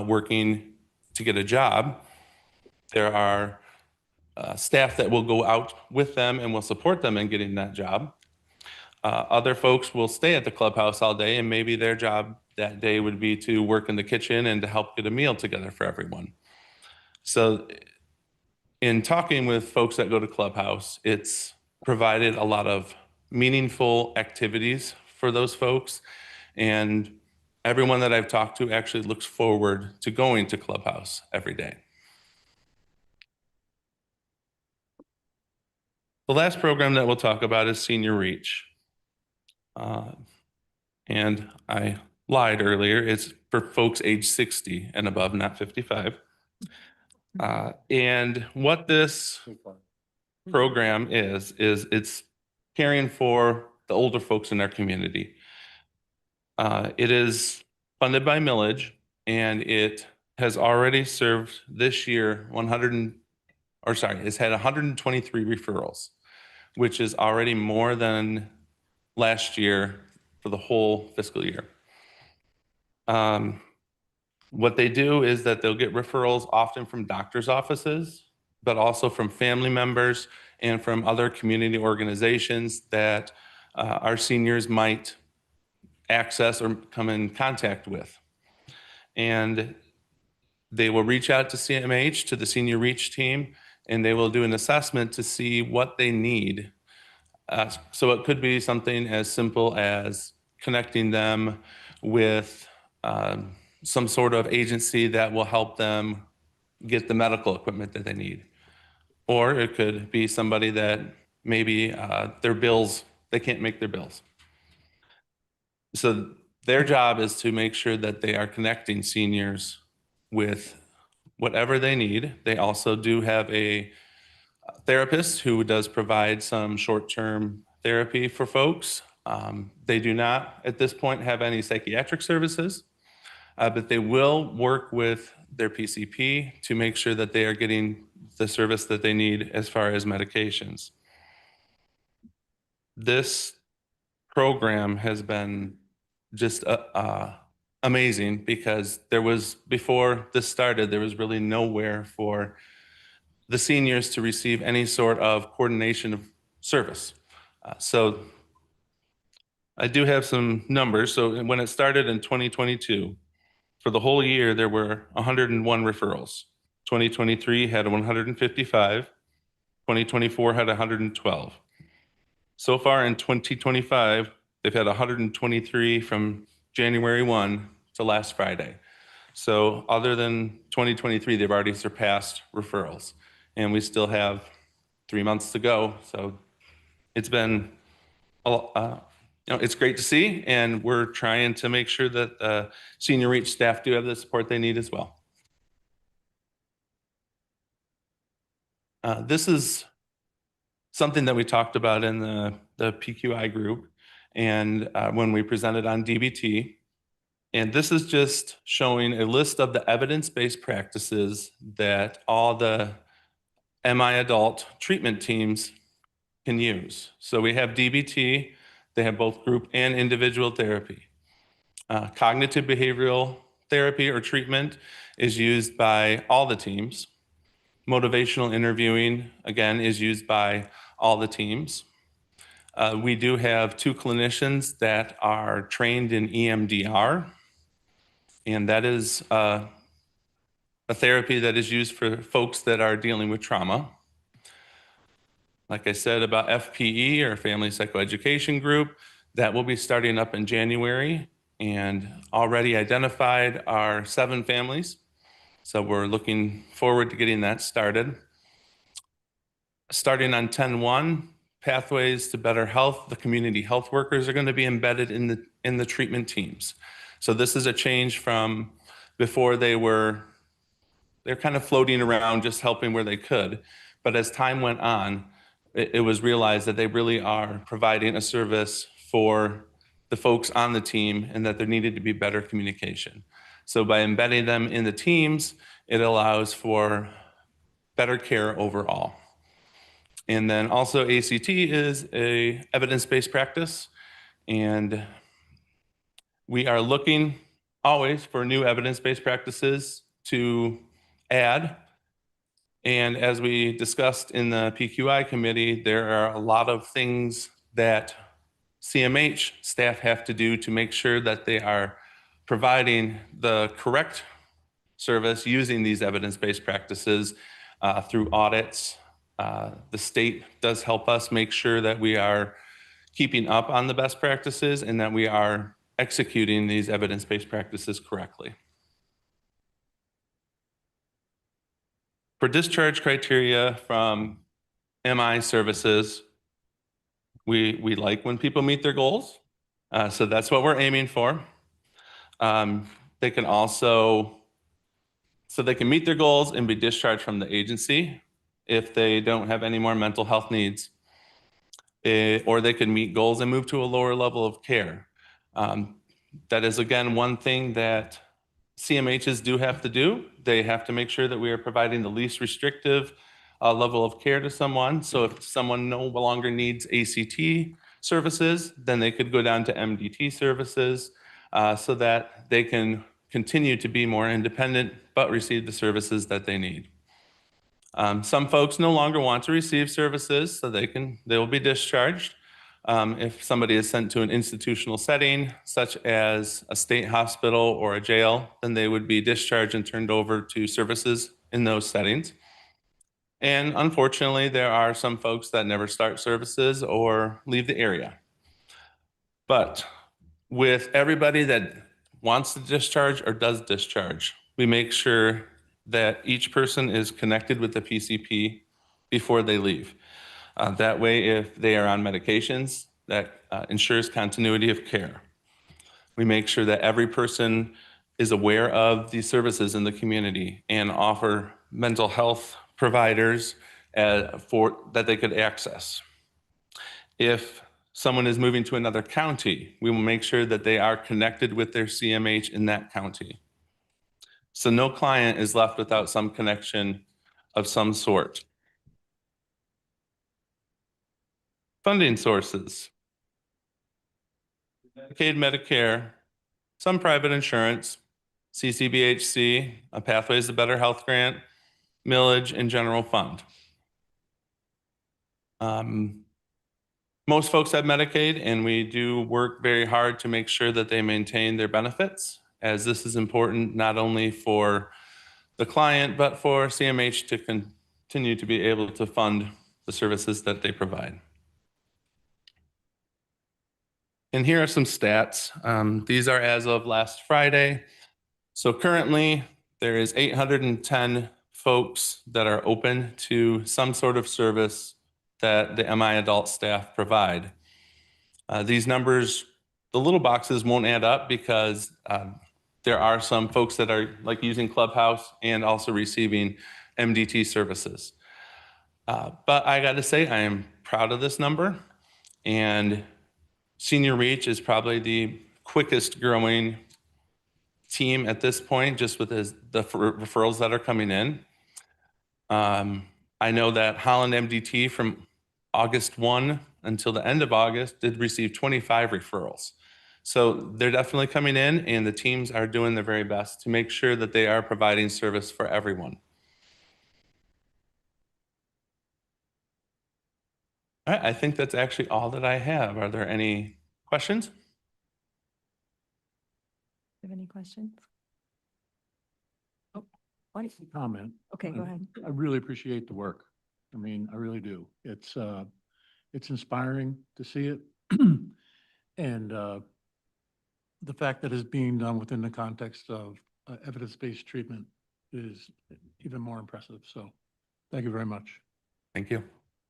K: working to get a job, there are staff that will go out with them and will support them in getting that job. Other folks will stay at the clubhouse all day, and maybe their job that day would be to work in the kitchen and to help get a meal together for everyone. So in talking with folks that go to Clubhouse, it's provided a lot of meaningful activities for those folks. And everyone that I've talked to actually looks forward to going to Clubhouse every day. The last program that we'll talk about is Senior Reach. And I lied earlier, it's for folks age 60 and above, not 55. And what this program is it's caring for the older folks in our community. It is funded by millage, and it has already served this year it's had 123 referrals, which is already more than last year for the whole fiscal year. What they do is that they'll get referrals often from doctors' offices, but also from family members and from other community organizations that our seniors might access or come in contact with. And they will reach out to CMH, to the Senior Reach team, and they will do an assessment to see what they need. So it could be something as simple as connecting them with some sort of agency that will help them get the medical equipment that they need. Or it could be somebody that maybe their bills, they can't make their bills. So their job is to make sure that they are connecting seniors with whatever they need. They also do have a therapist who does provide some short-term therapy for folks. They do not, at this point, have any psychiatric services, but they will work with their PCP to make sure that they are getting the service that they need as far as medications. This program has been just amazing because before this started, there was really nowhere for the seniors to receive any sort of coordination of service. So I do have some numbers. So when it started in 2022, for the whole year, there were 101 referrals. 2023 had 155. 2024 had 112. So far in 2025, they've had 123 from January 1 to last Friday. So other than 2023, they've already surpassed referrals. And we still have 3 months to go. So it's been, it's great to see. And we're trying to make sure that Senior Reach staff do have the support they need as well. This is something that we talked about in the PQI group and when we presented on DBT. And this is just showing a list of the evidence-based practices that all the MI adult treatment teams can use. So we have DBT, they have both group and individual therapy. Cognitive behavioral therapy or treatment is used by all the teams. Motivational interviewing, again, is used by all the teams. We do have 2 clinicians that are trained in EMDR, and that is a therapy that is used for folks that are dealing with trauma. Like I said about FPE, or Family Psychoeducation Group, that will be starting up in January, and already identified are 7 families. So we're looking forward to getting that started. Starting on 10/1, Pathways to Better Health, the community health workers are going to be embedded in the treatment teams. So this is a change from before they're kind of floating around just helping where they could. But as time went on, it was realized that they really are providing a service for the folks on the team and that there needed to be better communication. So by embedding them in the teams, it allows for better care overall. And then also ACT is a evidence-based practice, and we are looking always for new evidence-based practices to add. And as we discussed in the PQI committee, there are a lot of things that CMH staff have to do to make sure that they are providing the correct service using these evidence-based practices through audits. The state does help us make sure that we are keeping up on the best practices and that we are executing these evidence-based practices correctly. For discharge criteria from MI services, we like when people meet their goals. So that's what we're aiming for. They can also, so they can meet their goals and be discharged from the agency if they don't have any more mental health needs. Or they can meet goals and move to a lower level of care. That is, again, one thing that CMHs do have to do. They have to make sure that we are providing the least restrictive level of care to someone. So if someone no longer needs ACT services, then they could go down to MDT services so that they can continue to be more independent, but receive the services that they need. Some folks no longer want to receive services, so they will be discharged. If somebody is sent to an institutional setting, such as a state hospital or a jail, then they would be discharged and turned over to services in those settings. And unfortunately, there are some folks that never start services or leave the area. But with everybody that wants to discharge or does discharge, we make sure that each person is connected with the PCP before they leave. That way, if they are on medications, that ensures continuity of care. We make sure that every person is aware of these services in the community and offer mental health providers that they could access. If someone is moving to another county, we will make sure that they are connected with their CMH in that county. So no client is left without some connection of some sort. Funding sources. Medicaid, Medicare, some private insurance, CCBHC, a Pathways to Better Health grant, millage, and general fund. Most folks have Medicaid, and we do work very hard to make sure that they maintain their benefits, as this is important not only for the client, but for CMH to continue to be able to fund the services that they provide. And here are some stats. These are as of last Friday. So currently, there is 810 folks that are open to some sort of service that the MI adult staff provide. These numbers, the little boxes won't add up because there are some folks that are like using Clubhouse and also receiving MDT services. But I got to say, I am proud of this number, and Senior Reach is probably the quickest growing team at this point, just with the referrals that are coming in. I know that Holland MDT from August 1 until the end of August did receive 25 referrals. So they're definitely coming in, and the teams are doing their very best to make sure that they are providing service for everyone. All right, I think that's actually all that I have. Are there any questions?
A: Do you have any questions? Oh, what?
G: Comment.
A: Okay, go ahead.
G: I really appreciate the work. I mean, I really do. It's inspiring to see it. And the fact that it's being done within the context of evidence-based treatment is even more impressive. So thank you very much.
K: Thank you.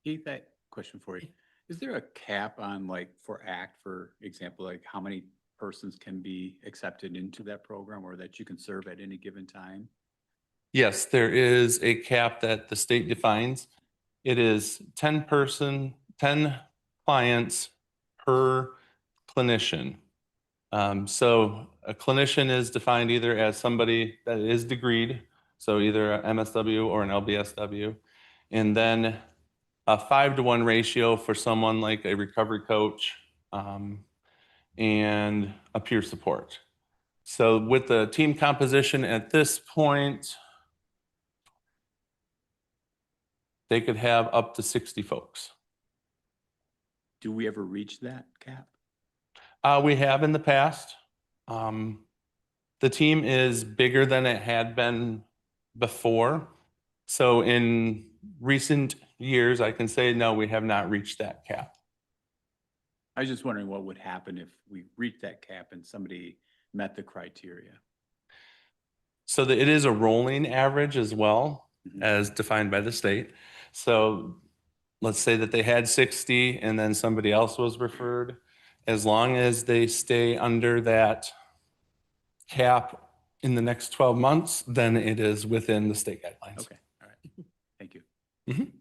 L: Keith, that question for you. Is there a cap on, like, for ACT, for example, like how many persons can be accepted into that program or that you can serve at any given time?
K: Yes, there is a cap that the state defines. It is 10 clients per clinician. So a clinician is defined either as somebody that is degreed, so either a MSW or an LBSW, and then a 5-to-1 ratio for someone like a recovery coach and a peer support. So with the team composition at this point, they could have up to 60 folks.
L: Do we ever reach that cap?
K: We have in the past. The team is bigger than it had been before. So in recent years, I can say, no, we have not reached that cap.
L: I was just wondering what would happen if we reached that cap and somebody met the criteria.
K: So that it is a rolling average as well,
L: Mhm.
K: as defined by the state. So let's say that they had 60 and then somebody else was referred. As long as they stay under that cap in the next 12 months, then it is within the state guidelines.
L: Okay, all right. Thank you.
K: Mhm.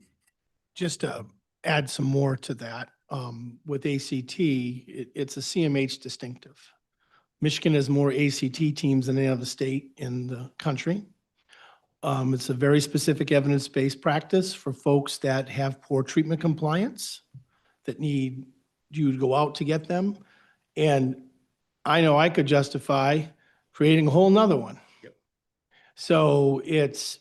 I: Just to add some more to that, with ACT, it's a CMH distinctive. Michigan has more ACT teams than any other state in the country. It's a very specific evidence-based practice for folks that have poor treatment compliance, that need you to go out to get them. And I know I could justify creating a whole nother one.
L: Yep.
I: So it's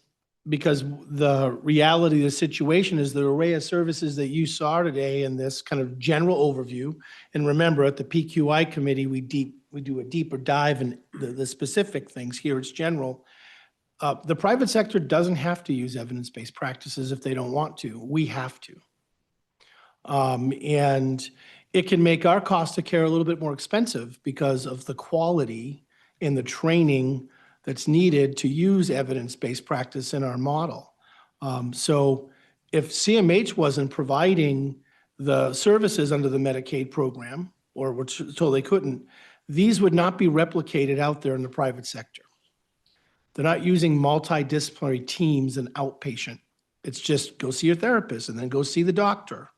I: because the reality of the situation is the array of services that you saw today in this kind of general overview. And remember, at the PQI committee, we do a deeper dive in the specific things. Here it's general. The private sector doesn't have to use evidence-based practices if they don't want to. We have to. And it can make our cost of care a little bit more expensive because of the quality and the training that's needed to use evidence-based practice in our model. So if CMH wasn't providing the services under the Medicaid program, or were told they couldn't, these would not be replicated out there in the private sector. They're not using multidisciplinary teams and outpatient. It's just go see your therapist and then go see the doctor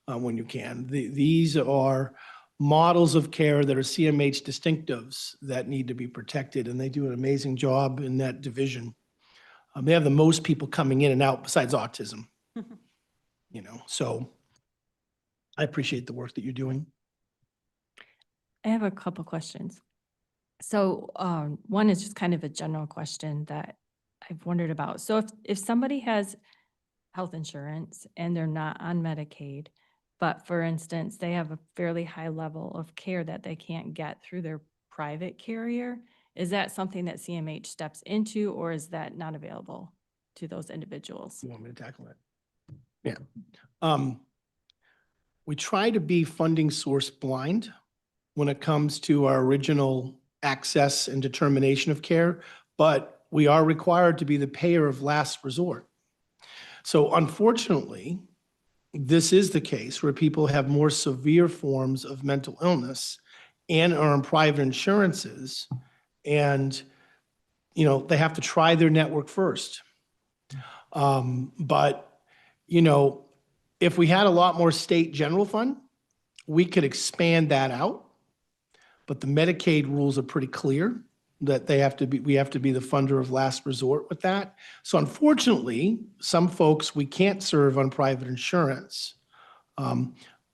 I: when you can. These are models of care that are CMH distinctives that need to be protected, and they do an amazing job in that division. They have the most people coming in and out besides autism. So I appreciate the work that you're doing.
A: I have a couple questions. So one is just kind of a general question that I've wondered about. So if somebody has health insurance and they're not on Medicaid, but for instance, they have a fairly high level of care that they can't get through their private carrier, is that something that CMH steps into, or is that not available to those individuals?
I: You want me to tackle that? Yeah. We try to be funding source blind when it comes to our original access and determination of care, but we are required to be the payer of last resort. So unfortunately, this is the case where people have more severe forms of mental illness and are on private insurances, and they have to try their network first. But if we had a lot more state general fund, we could expand that out. But the Medicaid rules are pretty clear that we have to be the funder of last resort with that. So unfortunately, some folks we can't serve on private insurance.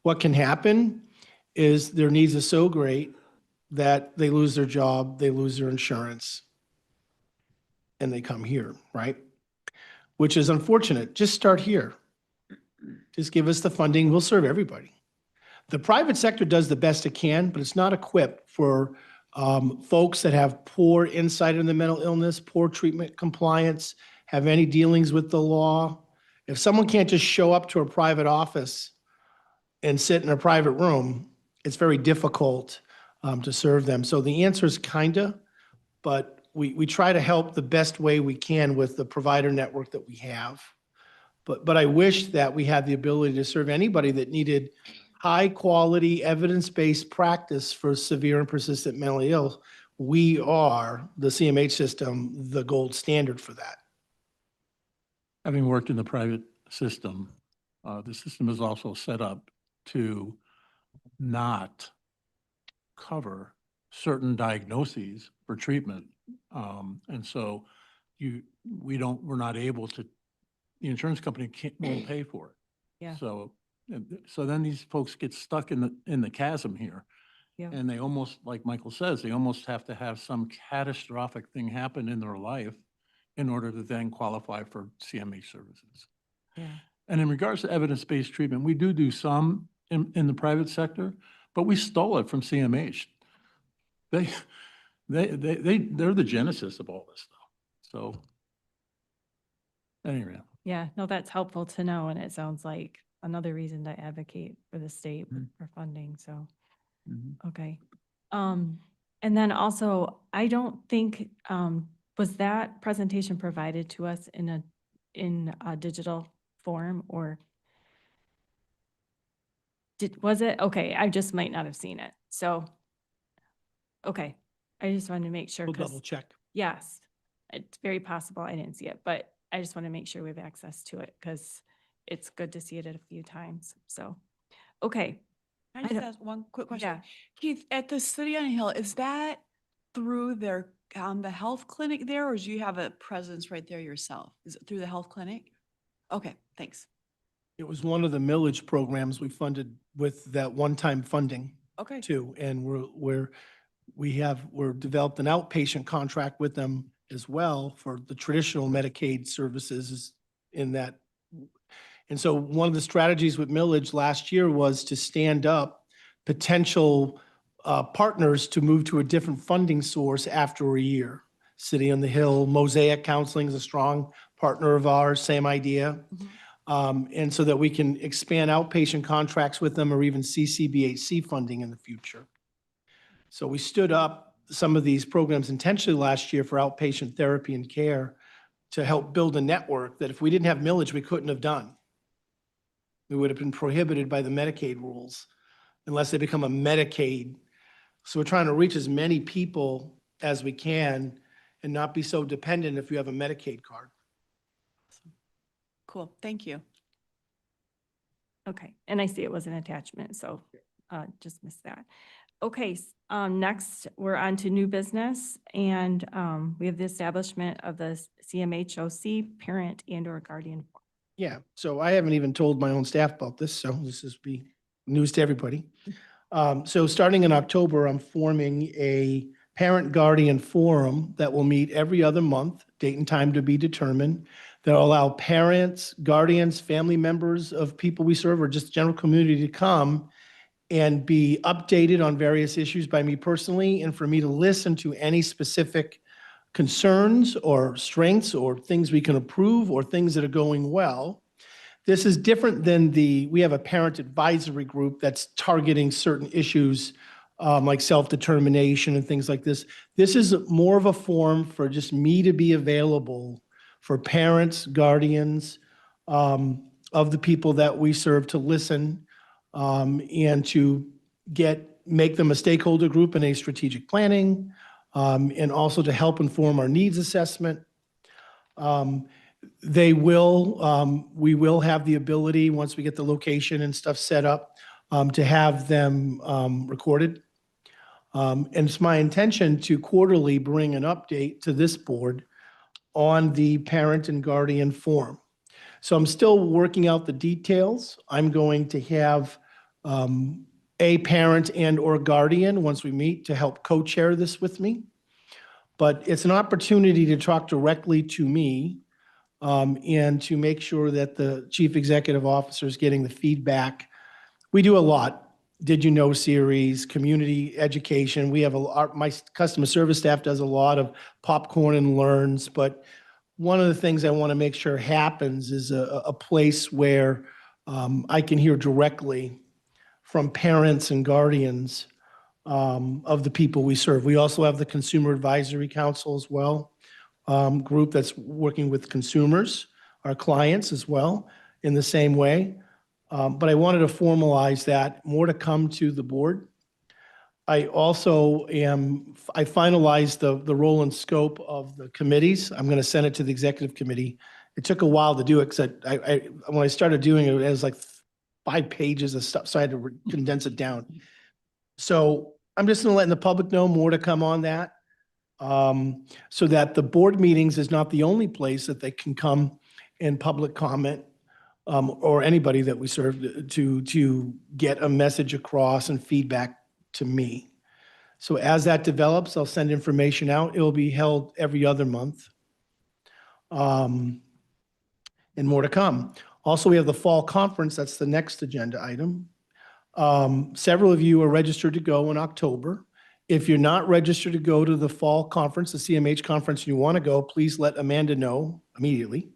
I: What can happen is their needs are so great that they lose their job, they lose their insurance, and they come here, right? Which is unfortunate. Just start here. Just give us the funding, we'll serve everybody. The private sector does the best it can, but it's not equipped for folks that have poor insight into mental illness, poor treatment compliance, have any dealings with the law. If someone can't just show up to a private office and sit in a private room, it's very difficult to serve them. So the answer is kinda, but we try to help the best way we can with the provider network that we have. But I wish that we had the ability to serve anybody that needed high-quality, evidence-based practice for severe and persistent mentally ill. We are, the CMH system, the gold standard for that.
G: Having worked in the private system, the system is also set up to not cover certain diagnoses for treatment. And so we're not able to, the insurance company won't pay for it.
A: Yeah.
G: So then these folks get stuck in the chasm here.
A: Yeah.
G: And they almost, like Michael says, they almost have to have some catastrophic thing happen in their life in order to then qualify for CMH services.
A: Yeah.
G: And in regards to evidence-based treatment, we do some in the private sector, but we stole it from CMH. They're the genesis of all this stuff. So anyway.
A: Yeah, no, that's helpful to know, and it sounds like another reason to advocate for the state
B: Mhm.
A: for funding, so,
B: Mhm.
A: okay. And then also, I don't think, was that presentation provided to us in a digital form, or was it? Okay, I just might not have seen it, so, okay. I just wanted to make sure,
I: We'll
A: 'cause
I: double check.
A: yes, it's very possible I didn't see it, but I just want to make sure we have access to it because it's good to see it a few times. So, okay.
M: Can
A: I
M: I just
A: don't-
M: ask one quick question?
A: Yeah.
M: Keith, at the City on a Hill, is that through their, the health clinic there, or do you have a presence right there yourself? Is it through the health clinic? Okay, thanks.
I: It was one of the millage programs we funded with that one-time funding
M: Okay.
I: too. And we're developed an outpatient contract with them as well for the traditional Medicaid services in that. And so one of the strategies with millage last year was to stand up potential partners to move to a different funding source after a year. City on the Hill, Mosaic Counseling is a strong partner of ours, same idea. And so that we can expand outpatient contracts with them or even CCBHC funding in the future. So we stood up some of these programs intentionally last year for outpatient therapy and care to help build a network that if we didn't have millage, we couldn't have done. We would have been prohibited by the Medicaid rules unless they become a Medicaid. So we're trying to reach as many people as we can and not be so dependent if you have a Medicaid card.
M: Cool, thank you.
A: Okay. And I see it was an attachment, so just missed that. Okay. Next, we're on to new business, and we have the establishment of the CMHOC parent and or guardian.
I: Yeah, so I haven't even told my own staff about this, so this is be news to everybody. So starting in October, I'm forming a parent guardian forum that will meet every other month, date and time to be determined, that'll allow parents, guardians, family members of people we serve, or just general community to come and be updated on various issues by me personally, and for me to listen to any specific concerns or strengths or things we can improve or things that are going well. This is different than we have a parent advisory group that's targeting certain issues like self-determination and things like this. This is more of a forum for just me to be available for parents, guardians of the people that we serve to listen and to make them a stakeholder group in a strategic planning, and also to help inform our needs assessment. We will have the ability, once we get the location and stuff set up, to have them recorded. And it's my intention to quarterly bring an update to this board on the parent and guardian forum. So I'm still working out the details. I'm going to have a parent and or guardian, once we meet, to help co-chair this with me. But it's an opportunity to talk directly to me and to make sure that the chief executive officer is getting the feedback. We do a lot. Did you know series, community education. We have my customer service staff does a lot of popcorn and learns, but one of the things I want to make sure happens is a place where I can hear directly from parents and guardians of the people we serve. We also have the Consumer Advisory Council as well, group that's working with consumers, our clients as well, in the same way. But I wanted to formalize that, more to come to the board. I finalized the role and scope of the committees. I'm going to send it to the executive committee. It took a while to do it because when I started doing it, it was like 5 pages of stuff, so I had to condense it down. So I'm just going to let the public know, more to come on that, so that the board meetings is not the only place that they can come and public comment, or anybody that we serve to get a message across and feedback to me. So as that develops, I'll send information out. It will be held every other month. And more to come. Also, we have the fall conference. That's the next agenda item. Several of you are registered to go in October. If you're not registered to go to the fall conference, the CMH conference, and you want to go, please let Amanda know immediately.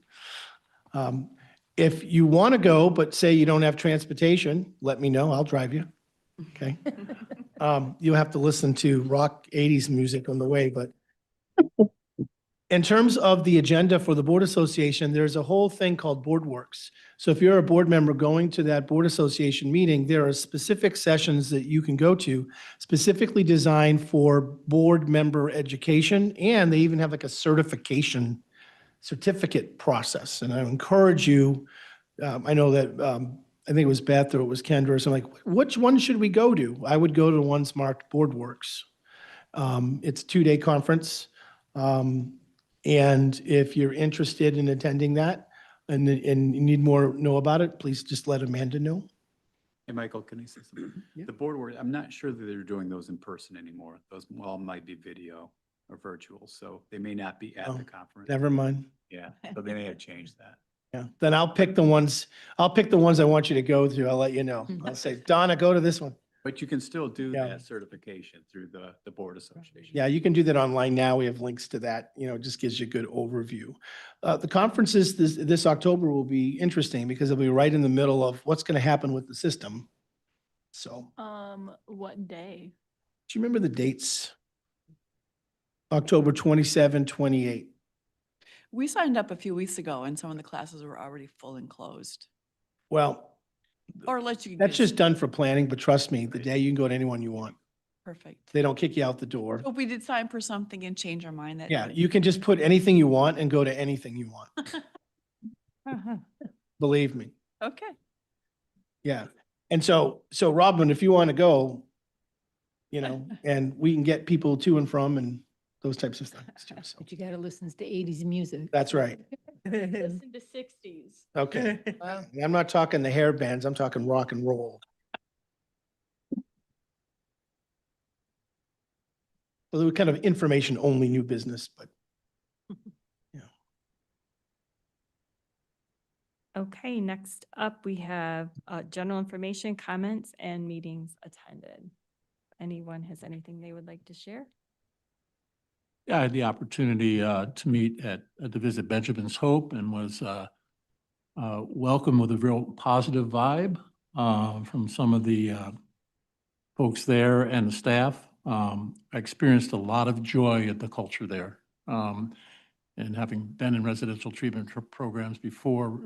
I: If you want to go, but say you don't have transportation, let me know. I'll drive you. Okay. You'll have to listen to rock 80s music on the way, but in terms of the agenda for the Board Association, there's a whole thing called Board Works. So if you're a board member going to that Board Association meeting, there are specific sessions that you can go to specifically designed for board member education, and they even have like a certificate process. And I encourage you, I know that, I think it was Beth or it was Kendra, so I'm like, which one should we go to? I would go to the ones marked Board Works. It's a 2-day conference. And if you're interested in attending that and you need more know about it, please just let Amanda know.
L: Hey, Michael, can I say something?
I: Yeah.
L: The board work, I'm not sure that they're doing those in person anymore. Those all might be video or virtual, so they may not be at
I: Oh,
L: the conference.
I: Never mind.
L: Yeah, so they may have changed that.
I: Yeah, then I'll pick the ones I want you to go to. I'll let you know. I'll say, Donna, go to this one.
L: But you can still do
I: Yeah.
L: that certification through the board association.
I: Yeah, you can do that online now. We have links to that. You know, it just gives you a good overview. The conferences this October will be interesting because it'll be right in the middle of what's going to happen with the system. So,
A: What day?
I: do you remember the dates? October 27, 28.
M: We signed up a few weeks ago and some of the classes were already full and closed.
I: Well,
M: Or let you.
I: that's just done for planning, but trust me, the day you can go to anyone you want.
M: Perfect.
I: They don't kick you out the door.
M: Hope we did sign for something and change our mind that.
I: Yeah, you can just put anything you want and go to anything you want. Believe me.
M: Okay.
I: Yeah. And so Robin, if you want to go, you know, and we can get people to and from and those types of things too. So
D: But you gotta listen to 80s music.
I: that's right.
A: Listen to 60s.
I: Okay. Well, I'm not talking the hair bands. I'm talking rock and roll. So they were kind of information only new business, but
A: Okay, next up, we have general information, comments, and meetings attended. Anyone has anything they would like to share?
G: Yeah, I had the opportunity to meet at the Visit Benjamin's Hope and was welcomed with a real positive vibe from some of the folks there and the staff. I experienced a lot of joy at the culture there. And having been in residential treatment programs before,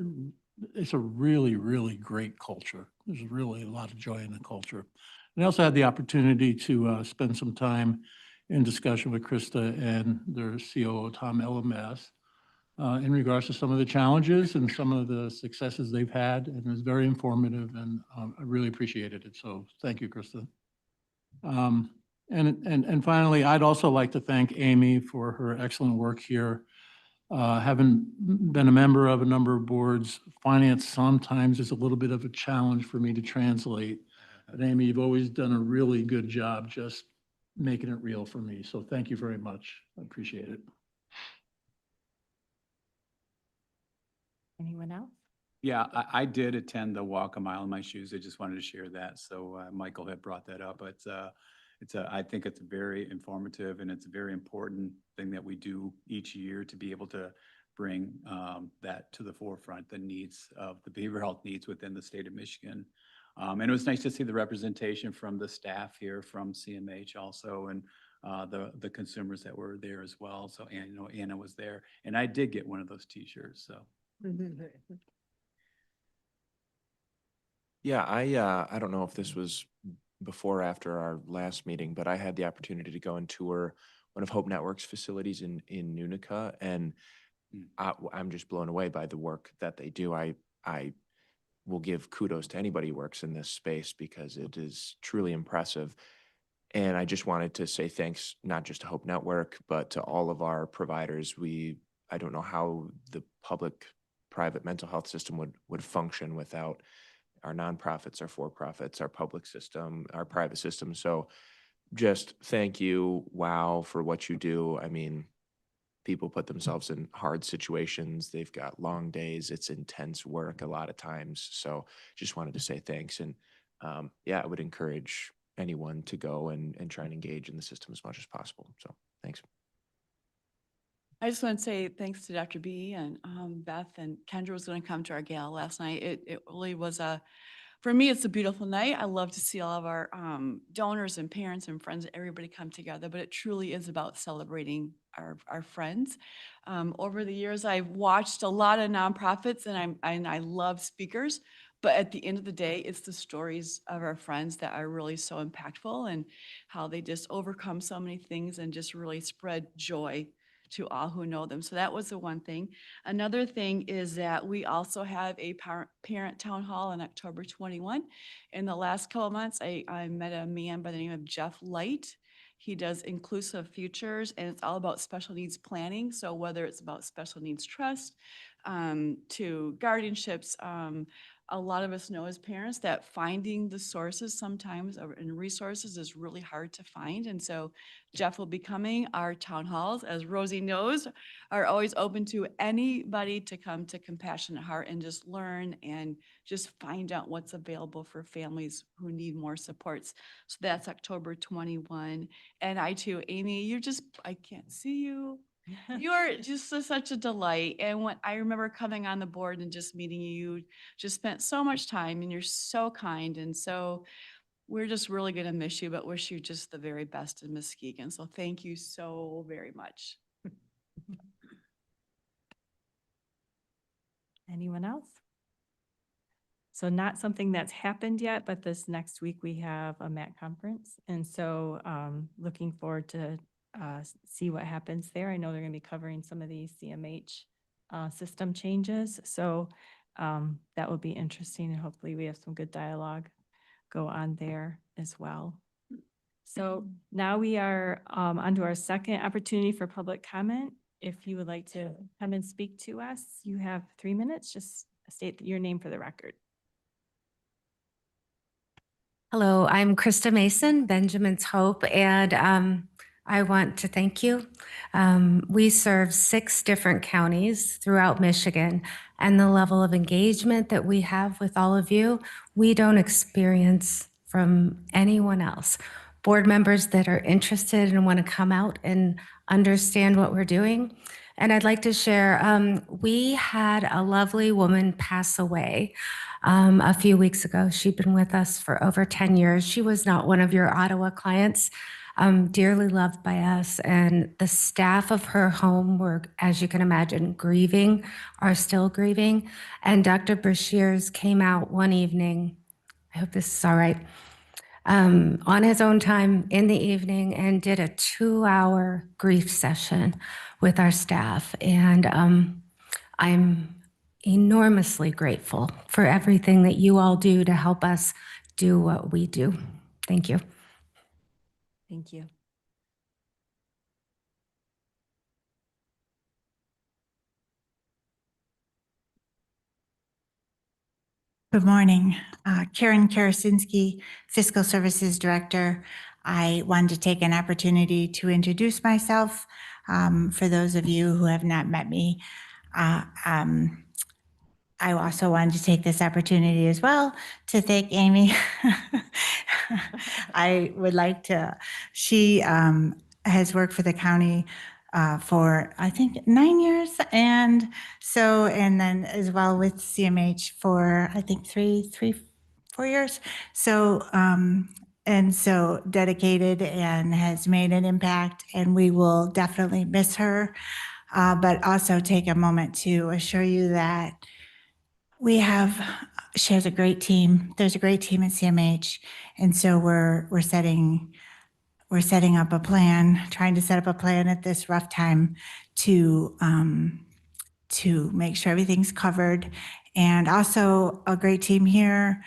G: it's a really, really great culture. There's really a lot of joy in the culture. And I also had the opportunity to spend some time in discussion with Krista and their COO, Tom LMS, in regards to some of the challenges and some of the successes they've had. And it was very informative and I really appreciated it. So thank you, Krista. And finally, I'd also like to thank Amy for her excellent work here. Having been a member of a number of boards, finance sometimes is a little bit of a challenge for me to translate. But Amy, you've always done a really good job just making it real for me. So thank you very much. I appreciate it.
A: Anyone else?
L: Yeah, I did attend the Walk a Mile in My Shoes. I just wanted to share that. So Michael had brought that up. But I think it's very informative and it's a very important thing that we do each year to be able to bring that to the forefront, the needs of the behavioral health needs within the state of Michigan. And it was nice to see the representation from the staff here from CMH also and the consumers that were there as well. So Anna was there and I did get one of those t-shirts. So.
B: Yeah, I don't know if this was before or after our last meeting, but I had the opportunity to go and tour one of Hope Network's facilities in Unica, and I'm just blown away by the work that they do. I will give kudos to anybody who works in this space because it is truly impressive. And I just wanted to say thanks, not just to Hope Network, but to all of our providers. I don't know how the public-private mental health system would function without our nonprofits, our for-profits, our public system, our private system. So just thank you, wow, for what you do. I mean, people put themselves in hard situations. They've got long days. It's intense work a lot of times. So just wanted to say thanks. And yeah, I would encourage anyone to go and try and engage in the system as much as possible. So thanks.
M: I just want to say thanks to Dr. B and Beth, and Kendra was going to come to our gala last night. It really was for me, it's a beautiful night. I love to see all of our donors and parents and friends, everybody come together, but it truly is about celebrating our friends. Over the years, I've watched a lot of nonprofits, and I love speakers, but at the end of the day, it's the stories of our friends that are really so impactful, and how they just overcome so many things and just really spread joy to all who know them. So that was the one thing. Another thing is that we also have a parent town hall on October 21. In the last couple of months, I met a man by the name of Jeff Light. He does inclusive futures, and it's all about special needs planning. So whether it's about special needs trust, to guardianships, a lot of us know as parents that finding the sources sometimes and resources is really hard to find. And so Jeff will be coming. Our town halls, as Rosie knows, are always open to anybody to come to Compassionate Heart and just learn and just find out what's available for families who need more supports. So that's October 21. And I too, Amy, I can't see you. You are just such a delight. And when I remember coming on the board and just meeting you, just spent so much time, and you're so kind. And so we're just really going to miss you, but wish you just the very best in Muskegon. So thank you so very much.
A: Anyone else? So not something that's happened yet, but this next week we have a MAC conference. And so looking forward to see what happens there. I know they're going to be covering some of these CMH system changes. So that will be interesting, and hopefully we have some good dialogue go on there as well. So now we are onto our second opportunity for public comment. If you would like to come and speak to us, you have 3 minutes. Just state your name for the record.
N: Hello, I'm Krista Mason, Benjamin's Hope, and I want to thank you. We serve 6 different counties throughout Michigan, and the level of engagement that we have with all of you, we don't experience from anyone else. Board members that are interested and want to come out and understand what we're doing. And I'd like to share, we had a lovely woman pass away a few weeks ago. She'd been with us for over 10 years. She was not one of your Ottawa clients, dearly loved by us. And the staff of her home were, as you can imagine, grieving, are still grieving. And Dr. Brashears came out one evening, I hope this is all right, on his own time in the evening and did a 2-hour grief session with our staff. And I'm enormously grateful for everything that you all do to help us do what we do. Thank you.
A: Thank you.
O: Good morning. Karen Karasinski, Fiscal Services Director. I wanted to take an opportunity to introduce myself for those of you who have not met me. I also wanted to take this opportunity as well to thank Amy. I would like to, she has worked for the county for, I think, 9 years. And so, and then as well with CMH for, I think, 4 years. So, and so dedicated and has made an impact, and we will definitely miss her. But also take a moment to assure you that she has a great team. There's a great team at CMH. And so we're setting up a plan, trying to set up a plan at this rough time to make sure everything's covered. And also a great team here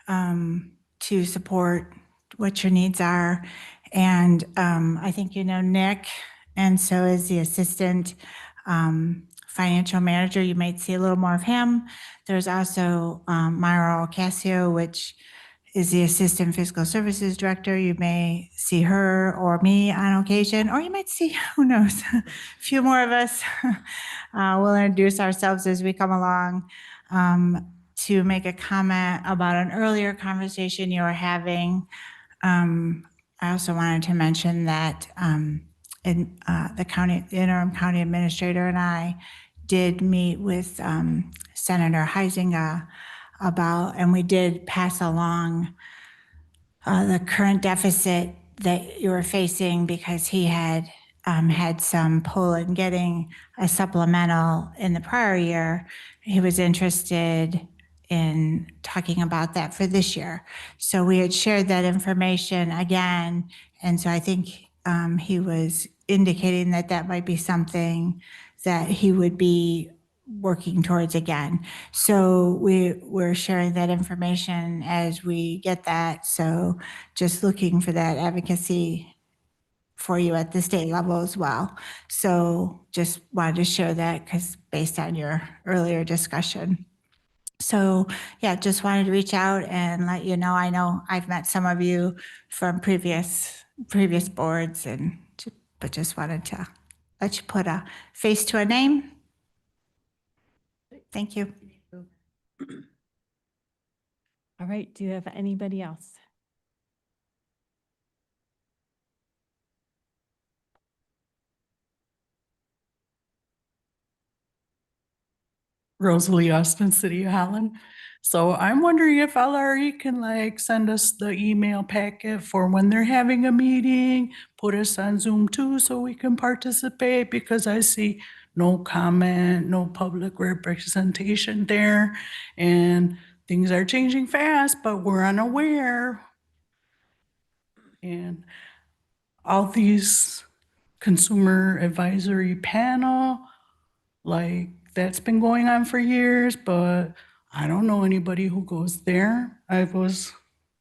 O: to support what your needs are. And I think you know Nick, and so is the assistant financial manager. You might see a little more of him. There's also Myra Ocasio, which is the Assistant Fiscal Services Director. You may see her or me on occasion, or you might see, who knows, a few more of us. We'll introduce ourselves as we come along. To make a comment about an earlier conversation you were having, I also wanted to mention that the interim county administrator and I did meet with Senator Heisinger and we did pass along the current deficit that you were facing because he had had some pull in getting a supplemental in the prior year. He was interested in talking about that for this year. So we had shared that information again. And so I think he was indicating that that might be something that he would be working towards again. So we're sharing that information as we get that. So just looking for that advocacy for you at the state level as well. So just wanted to share that because based on your earlier discussion. So yeah, just wanted to reach out and let you know. I know I've met some of you from previous boards but just wanted to let you put a face to a name. Thank you.
A: All right, do you have anybody else?
P: Rosalie Austin, City of Holland. So I'm wondering if LRE can like send us the email packet for when they're having a meeting, put us on Zoom too, so we can participate, because I see no comment, no public representation there, and things are changing fast, but we're unaware. And all these consumer advisory panel, like that's been going on for years, but I don't know anybody who goes there. I was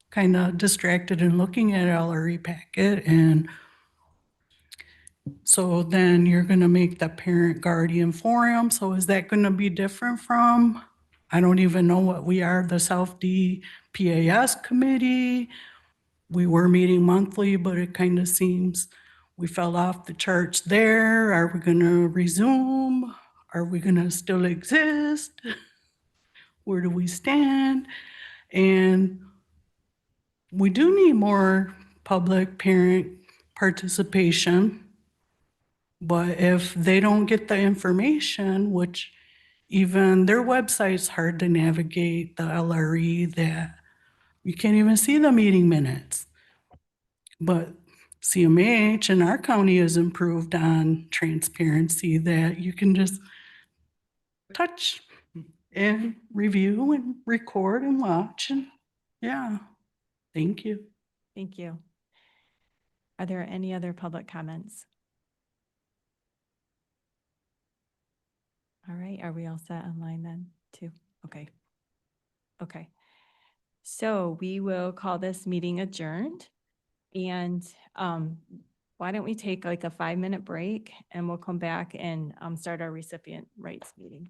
P: kind of distracted in looking at LRE packet, and so then you're gonna make the parent guardian forum. So is that gonna be different from, I don't even know what we are, the South D PAS committee? We were meeting monthly, but it kind of seems we fell off the charts there. Are we gonna resume? Are we gonna still exist? Where do we stand? And we do need more public parent participation. But if they don't get the information, which even their website's hard to navigate, the LRE, that you can't even see the meeting minutes. But CMH in our county has improved on transparency, that you can just touch and review and record and watch. And yeah, thank you.
A: Thank you. Are there any other public comments? All right, are we all set online then too? Okay. Okay. So we will call this meeting adjourned. And why don't we take like a 5-minute break and we'll come back and start our recipient rights meeting.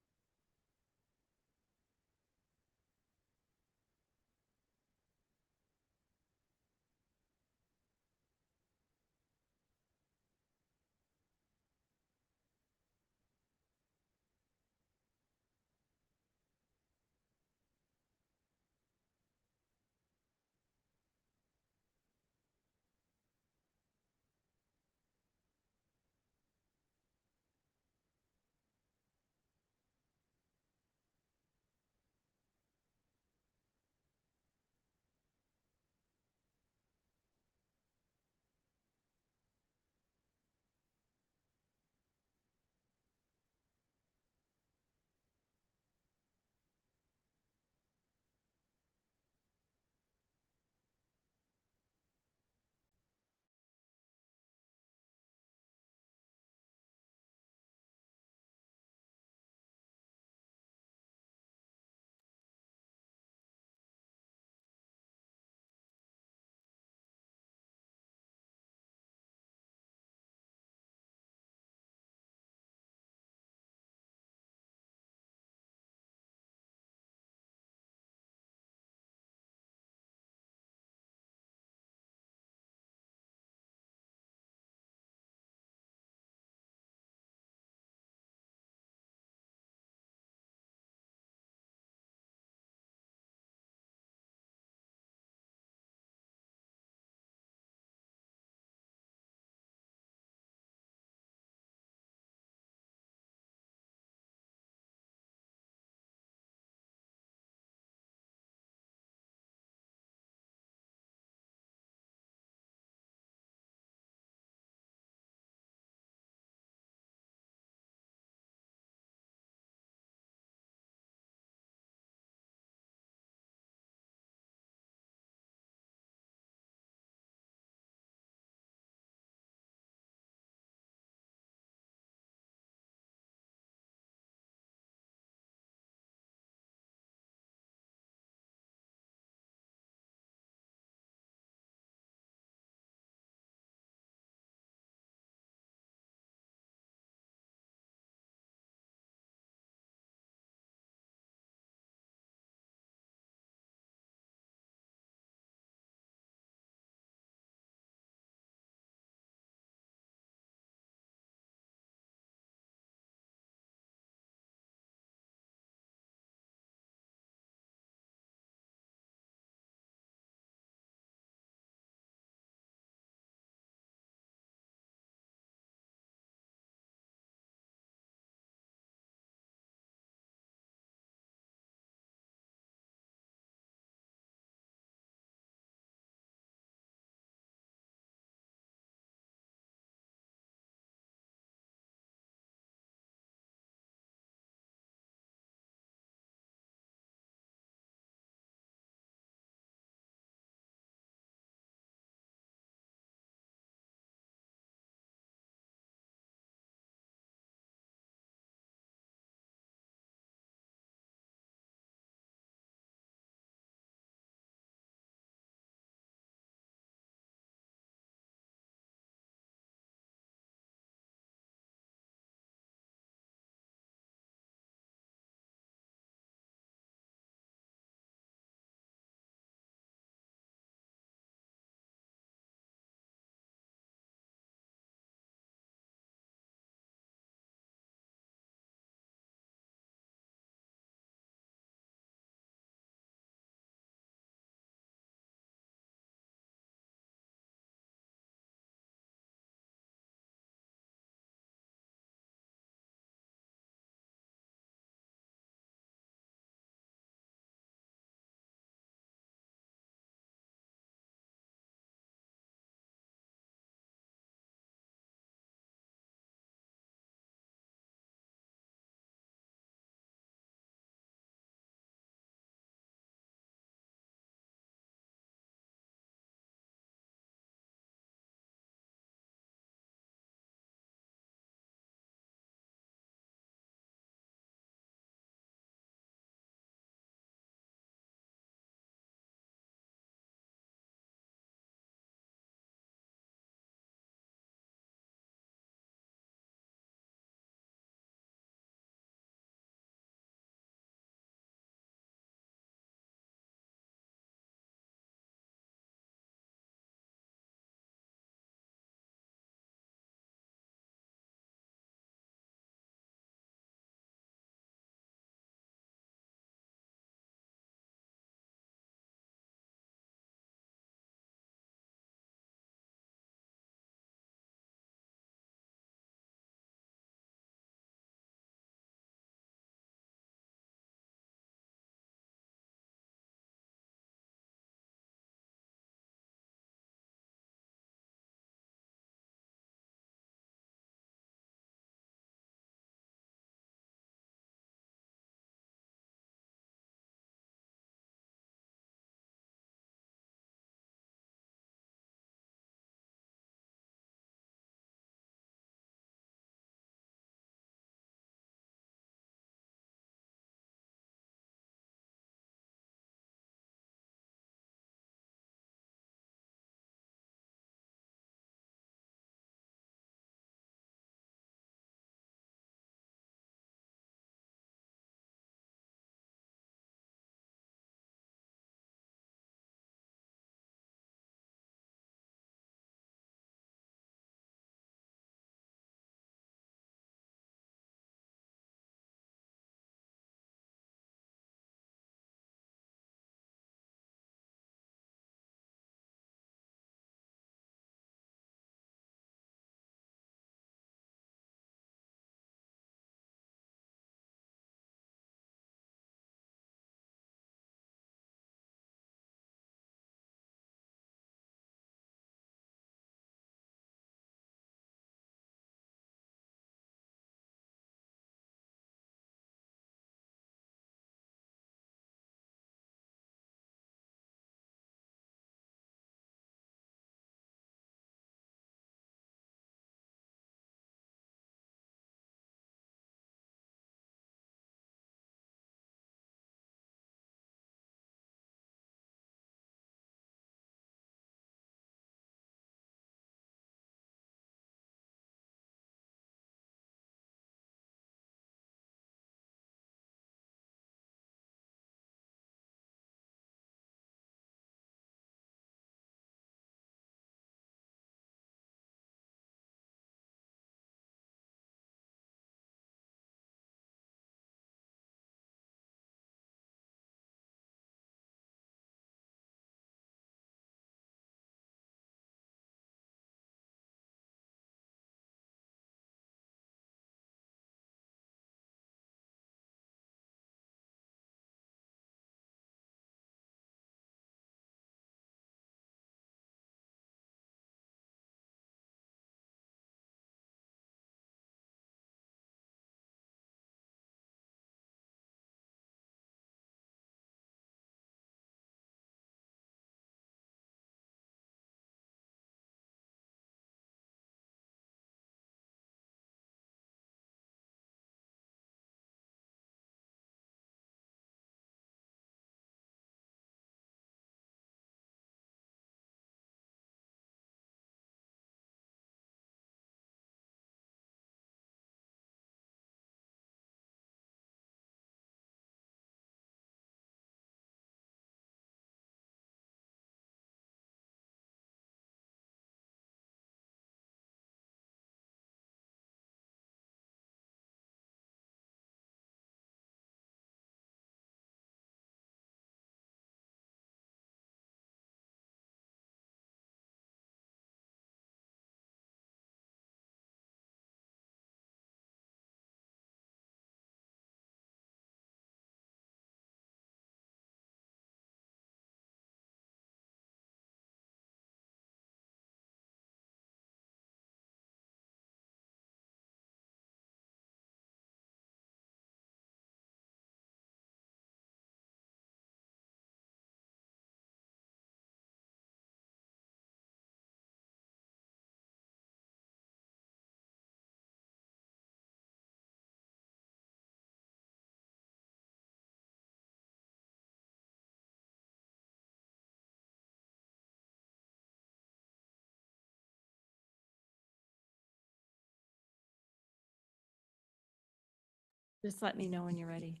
A: Just let me know when you're ready.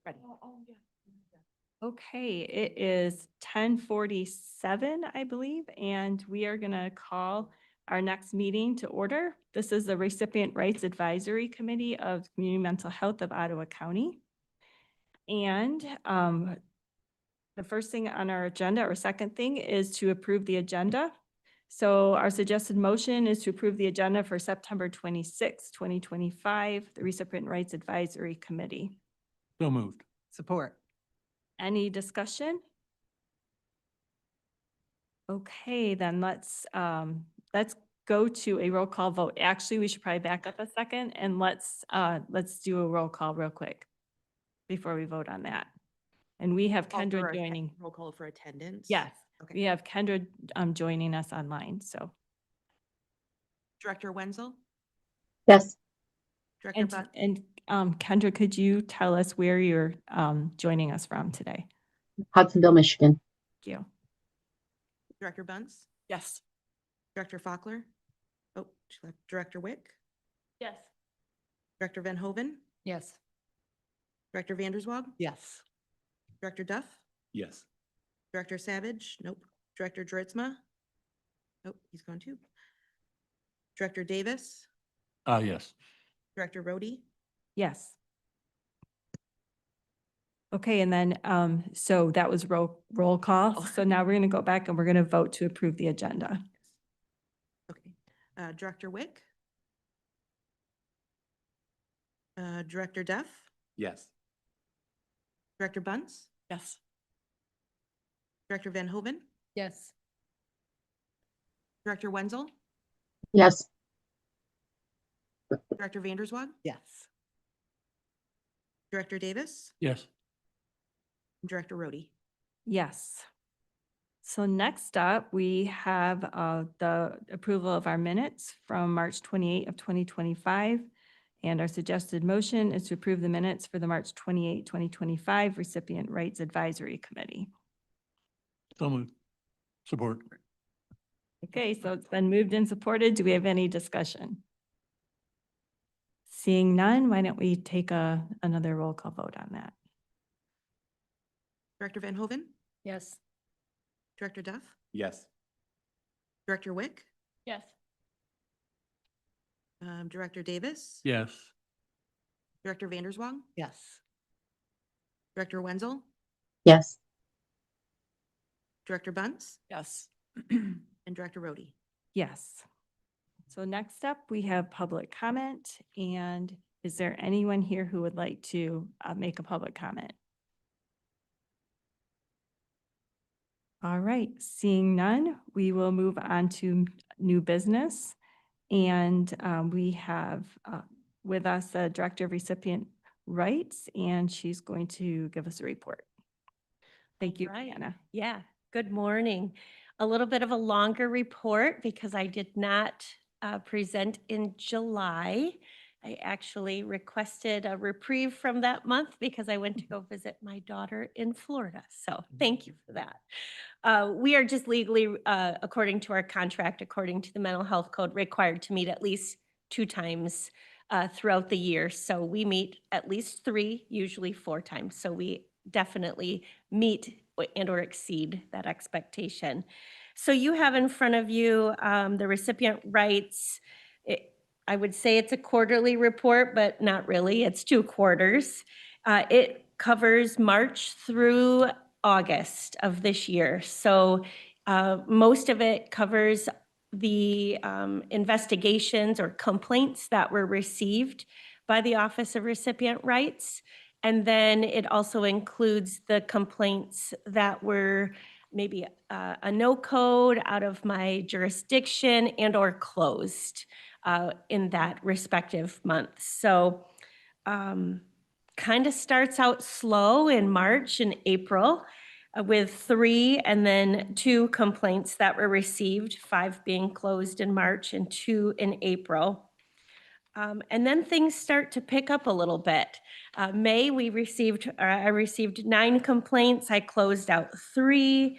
A: Ready. Okay, it is 10:47, I believe, and we are going to call our next meeting to order. This is the Recipient Rights Advisory Committee of Community Mental Health of Ottawa County. And the first thing on our agenda, or second thing, is to approve the agenda. So our suggested motion is to approve the agenda for September 26, 2025, the Recipient Rights Advisory Committee.
G: So moved.
J: Support.
A: Any discussion? Okay, then let's go to a roll call vote. Actually, we should probably back up a second and let's do a roll call real quick before we vote on that. And we have Kendra joining.
Q: Roll call for attendance?
A: Yes,
Q: Okay.
A: we have Kendra joining us online, so.
Q: Director Wenzel?
H: Yes.
Q: Director Butt?
A: And Kendra, could you tell us where you're joining us from today?
H: Hudsonville, Michigan.
A: Thank you.
Q: Director Bunce?
M: Yes.
Q: Director Faulkner? Oh, she left. Director Wick?
A: Yes.
Q: Director Van Hoven?
M: Yes.
Q: Director Vanderswag?
J: Yes.
Q: Director Duff?
L: Yes.
Q: Director Savage? Nope. Director Dritsma? Nope, he's gone too. Director Davis?
G: Yes.
Q: Director Rhodey?
A: Yes. Okay, and then, so that was roll call. So now we're gonna go back and we're gonna vote to approve the agenda.
Q: Okay. Director Wick? Director Duff?
L: Yes.
Q: Director Bunce?
M: Yes.
Q: Director Van Hoven?
M: Yes.
Q: Director Wenzel?
H: Yes.
Q: Director Vanderswag?
J: Yes.
Q: Director Davis?
G: Yes.
Q: Director Rhodey?
A: Yes. So next up, we have the approval of our minutes from March 28 of 2025. And our suggested motion is to approve the minutes for the March 28, 2025 Recipient Rights Advisory Committee.
G: So moved. Support.
A: Okay, so it's been moved and supported. Do we have any discussion? Seeing none, why don't we take another roll call vote on that?
Q: Director Van Hoven?
M: Yes.
Q: Director Duff?
L: Yes.
Q: Director Wick?
M: Yes.
Q: Director Davis?
G: Yes.
Q: Director Vanderswag?
J: Yes.
Q: Director Wenzel?
H: Yes.
Q: Director Bunce?
M: Yes.
Q: And Director Rhodey?
A: Yes. So next up, we have public comment. And is there anyone here who would like to make a public comment? All right, seeing none, we will move on to new business. And we have with us the Director of Recipient Rights, and she's going to give us a report. Thank you,
R: Right.
A: Anna.
R: Yeah, good morning. A little bit of a longer report because I did not present in July. I actually requested a reprieve from that month because I went to go visit my daughter in Florida. So thank you for that. We are just legally, according to our contract, according to the mental health code, required to meet at least 2 times throughout the year. So we meet at least 3, usually 4 times. So we definitely meet and or exceed that expectation. So you have in front of you the recipient rights. I would say it's a quarterly report, but not really. It's 2 quarters. It covers March through August of this year. So most of it covers the investigations or complaints that were received by the Office of Recipient Rights. And then it also includes the complaints that were maybe a no code out of my jurisdiction and or closed in that respective month. So kind of starts out slow in March and April with 3 and then 2 complaints that were received, 5 being closed in March and 2 in April. And then things start to pick up a little bit. May, I received 9 complaints. I closed out 3.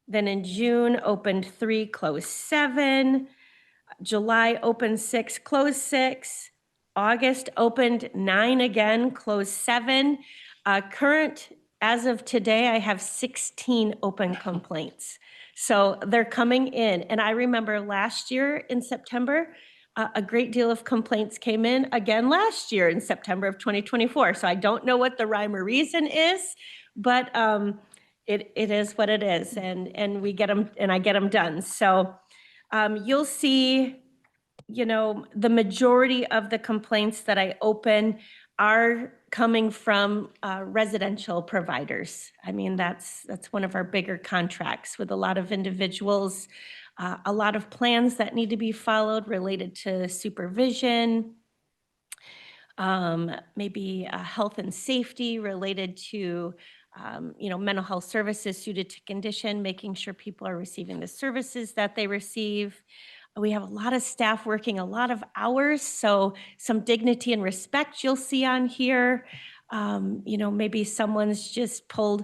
R: Then in June, opened 3, closed 7. July, opened 6, closed 6. August opened 9 again, closed 7. Current, as of today, I have 16 open complaints. So they're coming in. And I remember last year in September, a great deal of complaints came in again last year in September of 2024. So I don't know what the rhyme or reason is, but it is what it is. And we get them, and I get them done. So you'll see, you know, the majority of the complaints that I open are coming from residential providers. I mean, that's one of our bigger contracts with a lot of individuals, a lot of plans that need to be followed related to supervision, maybe health and safety related to you know, mental health services suited to condition, making sure people are receiving the services that they receive. We have a lot of staff working a lot of hours, so some dignity and respect you'll see on here. You know, maybe someone's just pulled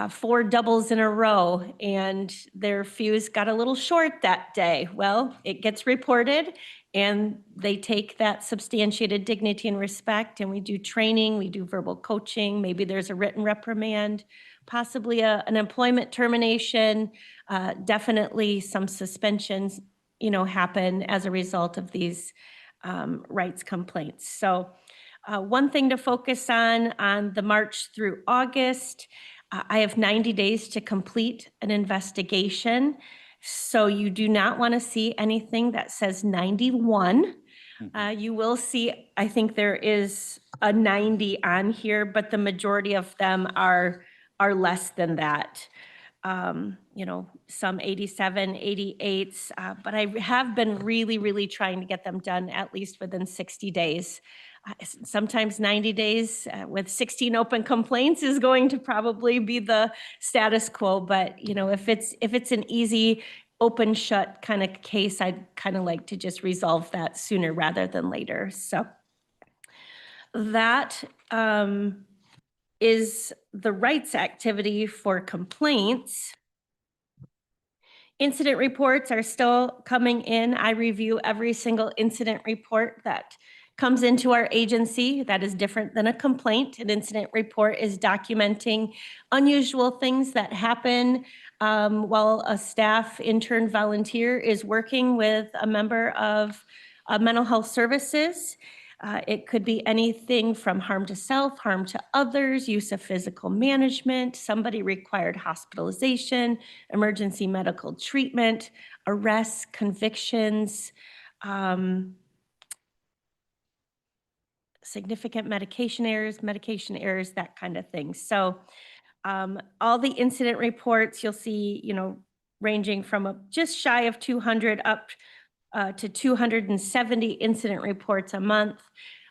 R: 4 doubles in a row and their fuse got a little short that day. Well, it gets reported and they take that substantiated dignity and respect, and we do training, we do verbal coaching, maybe there's a written reprimand, possibly an employment termination, definitely some suspensions, you know, happen as a result of these rights complaints. So one thing to focus on the March through August, I have 90 days to complete an investigation. So you do not want to see anything that says 91. You will see, I think there is a 90 on here, but the majority of them are less than that. You know, some 87, 88s, but I have been really trying to get them done at least within 60 days. Sometimes 90 days with 16 open complaints is going to probably be the status quo, but you know, if it's an easy open shut kind of case, I'd kind of like to just resolve that sooner rather than later. So that is the rights activity for complaints. Incident reports are still coming in. I review every single incident report that comes into our agency. That is different than a complaint. An incident report is documenting unusual things that happen while a staff intern volunteer is working with a member of mental health services. It could be anything from harm to self, harm to others, use of physical management, somebody required hospitalization, emergency medical treatment, arrests, convictions, significant medication errors, that kind of thing. So all the incident reports you'll see, you know, ranging from just shy of 200 up to 270 incident reports a month.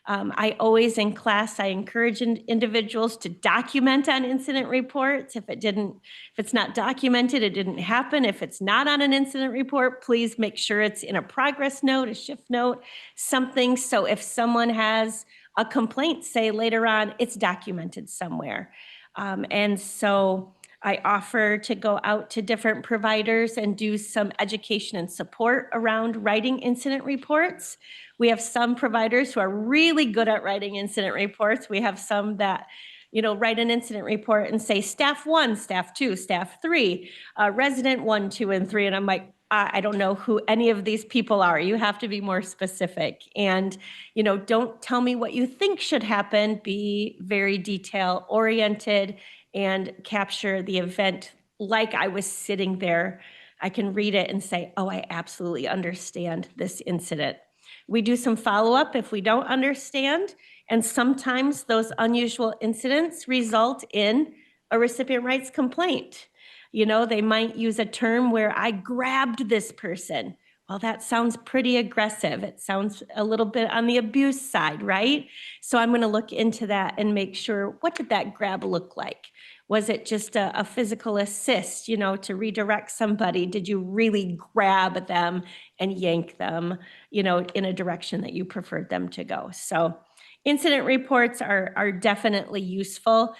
R: I always in class, I encourage individuals to document on incident reports. If it's not documented, it didn't happen. If it's not on an incident report, please make sure it's in a progress note, a shift note, something. So if someone has a complaint, say later on, it's documented somewhere. And so I offer to go out to different providers and do some education and support around writing incident reports. We have some providers who are really good at writing incident reports. We have some that, you know, write an incident report and say staff 1, staff 2, staff 3, resident 1, 2, and 3. And I'm like, I don't know who any of these people are. You have to be more specific. And, you know, don't tell me what you think should happen. Be very detail oriented and capture the event like I was sitting there. I can read it and say, oh, I absolutely understand this incident. We do some follow-up if we don't understand, and sometimes those unusual incidents result in a recipient rights complaint. You know, they might use a term where I grabbed this person. Well, that sounds pretty aggressive. It sounds a little bit on the abuse side, right? So I'm going to look into that and make sure, what did that grab look like? Was it just a physical assist, you know, to redirect somebody? Did you really grab them and yank them, you know, in a direction that you preferred them to go? So incident reports are definitely useful.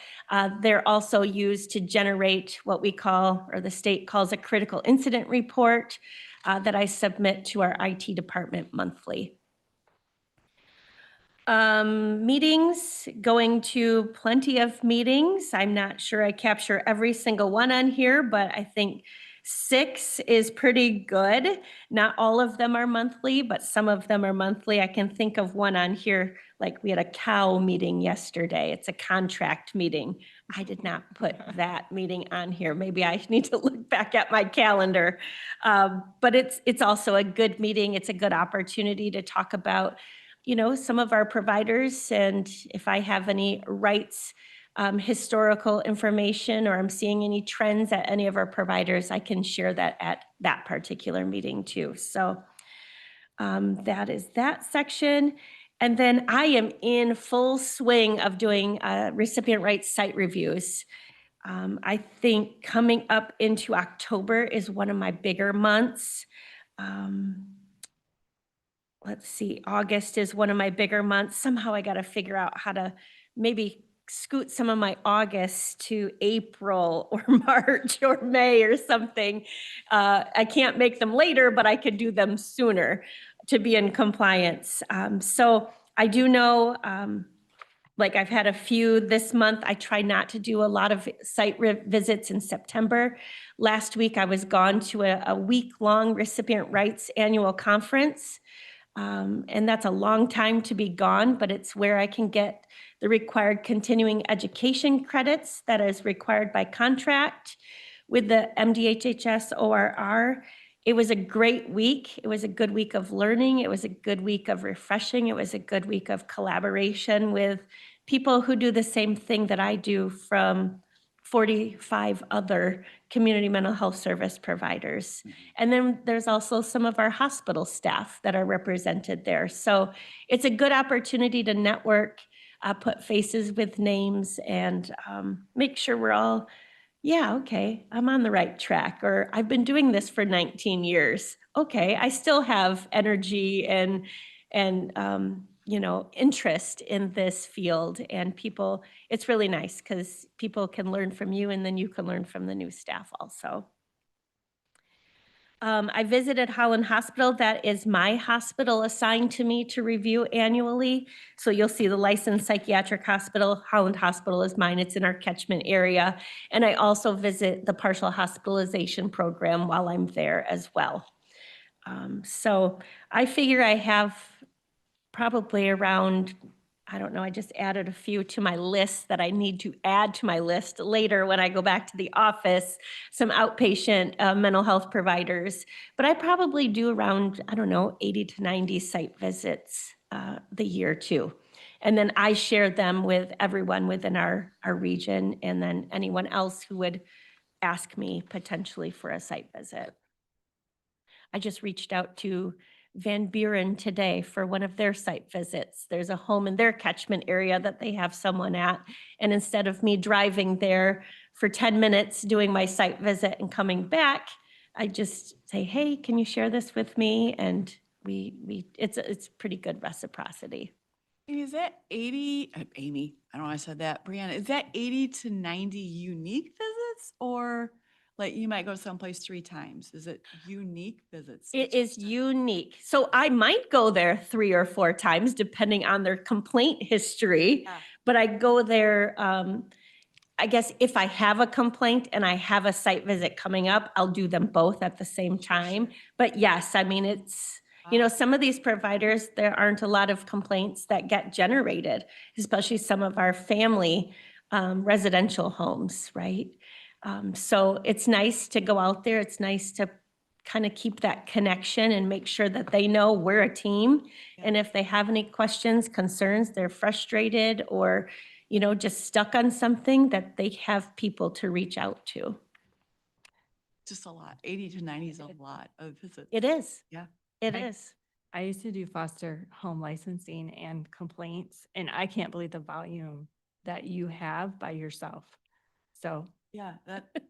R: They're also used to generate what we call, or the state calls, a critical incident report that I submit to our IT department monthly. Meetings, going to plenty of meetings. I'm not sure I capture every single one on here, but I think 6 is pretty good. Not all of them are monthly, but some of them are monthly. I can think of one on here, like we had a cow meeting yesterday. It's a contract meeting. I did not put that meeting on here. Maybe I need to look back at my calendar. But it's also a good meeting. It's a good opportunity to talk about, you know, some of our providers, and if I have any rights, historical information, or I'm seeing any trends at any of our providers, I can share that at that particular meeting too. So that is that section. And then I am in full swing of doing recipient rights site reviews. I think coming up into October is one of my bigger months. Let's see, August is one of my bigger months. Somehow I got to figure out how to maybe scoot some of my August to April or March or May or something. I can't make them later, but I could do them sooner to be in compliance. So I do know, like I've had a few this month. I try not to do a lot of site visits in September. Last week I was gone to a week-long recipient rights annual conference. And that's a long time to be gone, but it's where I can get the required continuing education credits that is required by contract with the MDHHS ORR. It was a great week. It was a good week of learning. It was a good week of refreshing. It was a good week of collaboration with people who do the same thing that I do from 45 other community mental health service providers. And then there's also some of our hospital staff that are represented there. So it's a good opportunity to network, put faces with names, and make sure we're all, yeah, okay, I'm on the right track, or I've been doing this for 19 years. Okay, I still have energy and you know, interest in this field, and people, it's really nice because people can learn from you, and then you can learn from the new staff also. I visited Howland Hospital. That is my hospital assigned to me to review annually. So you'll see the licensed psychiatric hospital. Howland Hospital is mine. It's in our catchment area. And I also visit the partial hospitalization program while I'm there as well. So I figure I have probably around, I don't know, I just added a few to my list that I need to add to my list later when I go back to the office, some outpatient mental health providers. But I probably do around, I don't know, 80 to 90 site visits the year too. And then I share them with everyone within our region, and then anyone else who would ask me potentially for a site visit. I just reached out to Van Buren today for one of their site visits. There's a home in their catchment area that they have someone at. And instead of me driving there for 10 minutes doing my site visit and coming back, I just say, hey, can you share this with me? And it's pretty good reciprocity.
M: Is that 80, Amy, I don't know why I said that, Brianna, is that 80 to 90 unique visits, or like you might go someplace 3 times? Is it unique visits?
R: It is unique. So I might go there 3 or 4 times depending on their complaint history, but I go there, I guess if I have a complaint and I have a site visit coming up, I'll do them both at the same time. But yes, I mean, it's, you know, some of these providers, there aren't a lot of complaints that get generated, especially some of our family residential homes, right? So it's nice to go out there. It's nice to kind of keep that connection and make sure that they know we're a team. And if they have any questions, concerns, they're frustrated, or, you know, just stuck on something, that they have people to reach out to.
M: Just a lot. 80 to 90 is a lot of visits.
R: It is.
M: Yeah.
R: It is.
A: I used to do foster home licensing and complaints, and I can't believe the volume that you have by yourself. So
M: Yeah,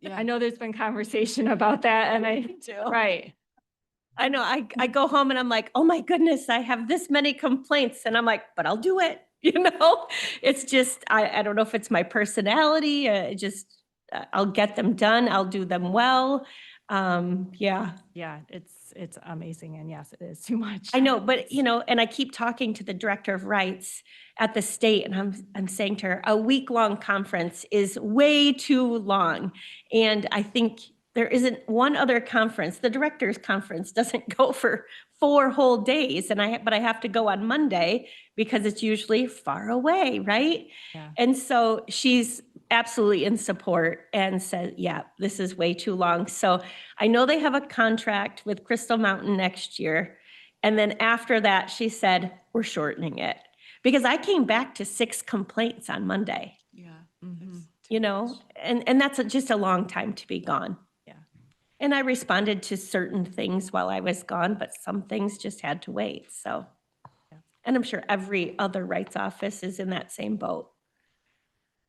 M: yeah.
A: I know there's been conversation about that, and
M: Me too.
A: right.
R: I know, I go home and I'm like, oh my goodness, I have this many complaints. And I'm like, but I'll do it. You know, it's just, I don't know if it's my personality, I'll get them done. I'll do them well. Yeah.
A: Yeah, it's amazing. And yes, it is too much.
R: I know, but and I keep talking to the director of rights at the state, and I'm saying to her, a week-long conference is way too long. And I think there isn't one other conference, the director's conference doesn't go for 4 whole days. But I have to go on Monday because it's usually far away, right?
A: Yeah.
R: And so she's absolutely in support and said, yeah, this is way too long. So I know they have a contract with Crystal Mountain next year. And then after that, she said, we're shortening it. Because I came back to 6 complaints on Monday,
M: Yeah.
R: and that's just a long time to be gone.
A: Yeah.
R: And I responded to certain things while I was gone, but some things just had to wait, so.
A: Yeah.
R: And I'm sure every other rights office is in that same boat.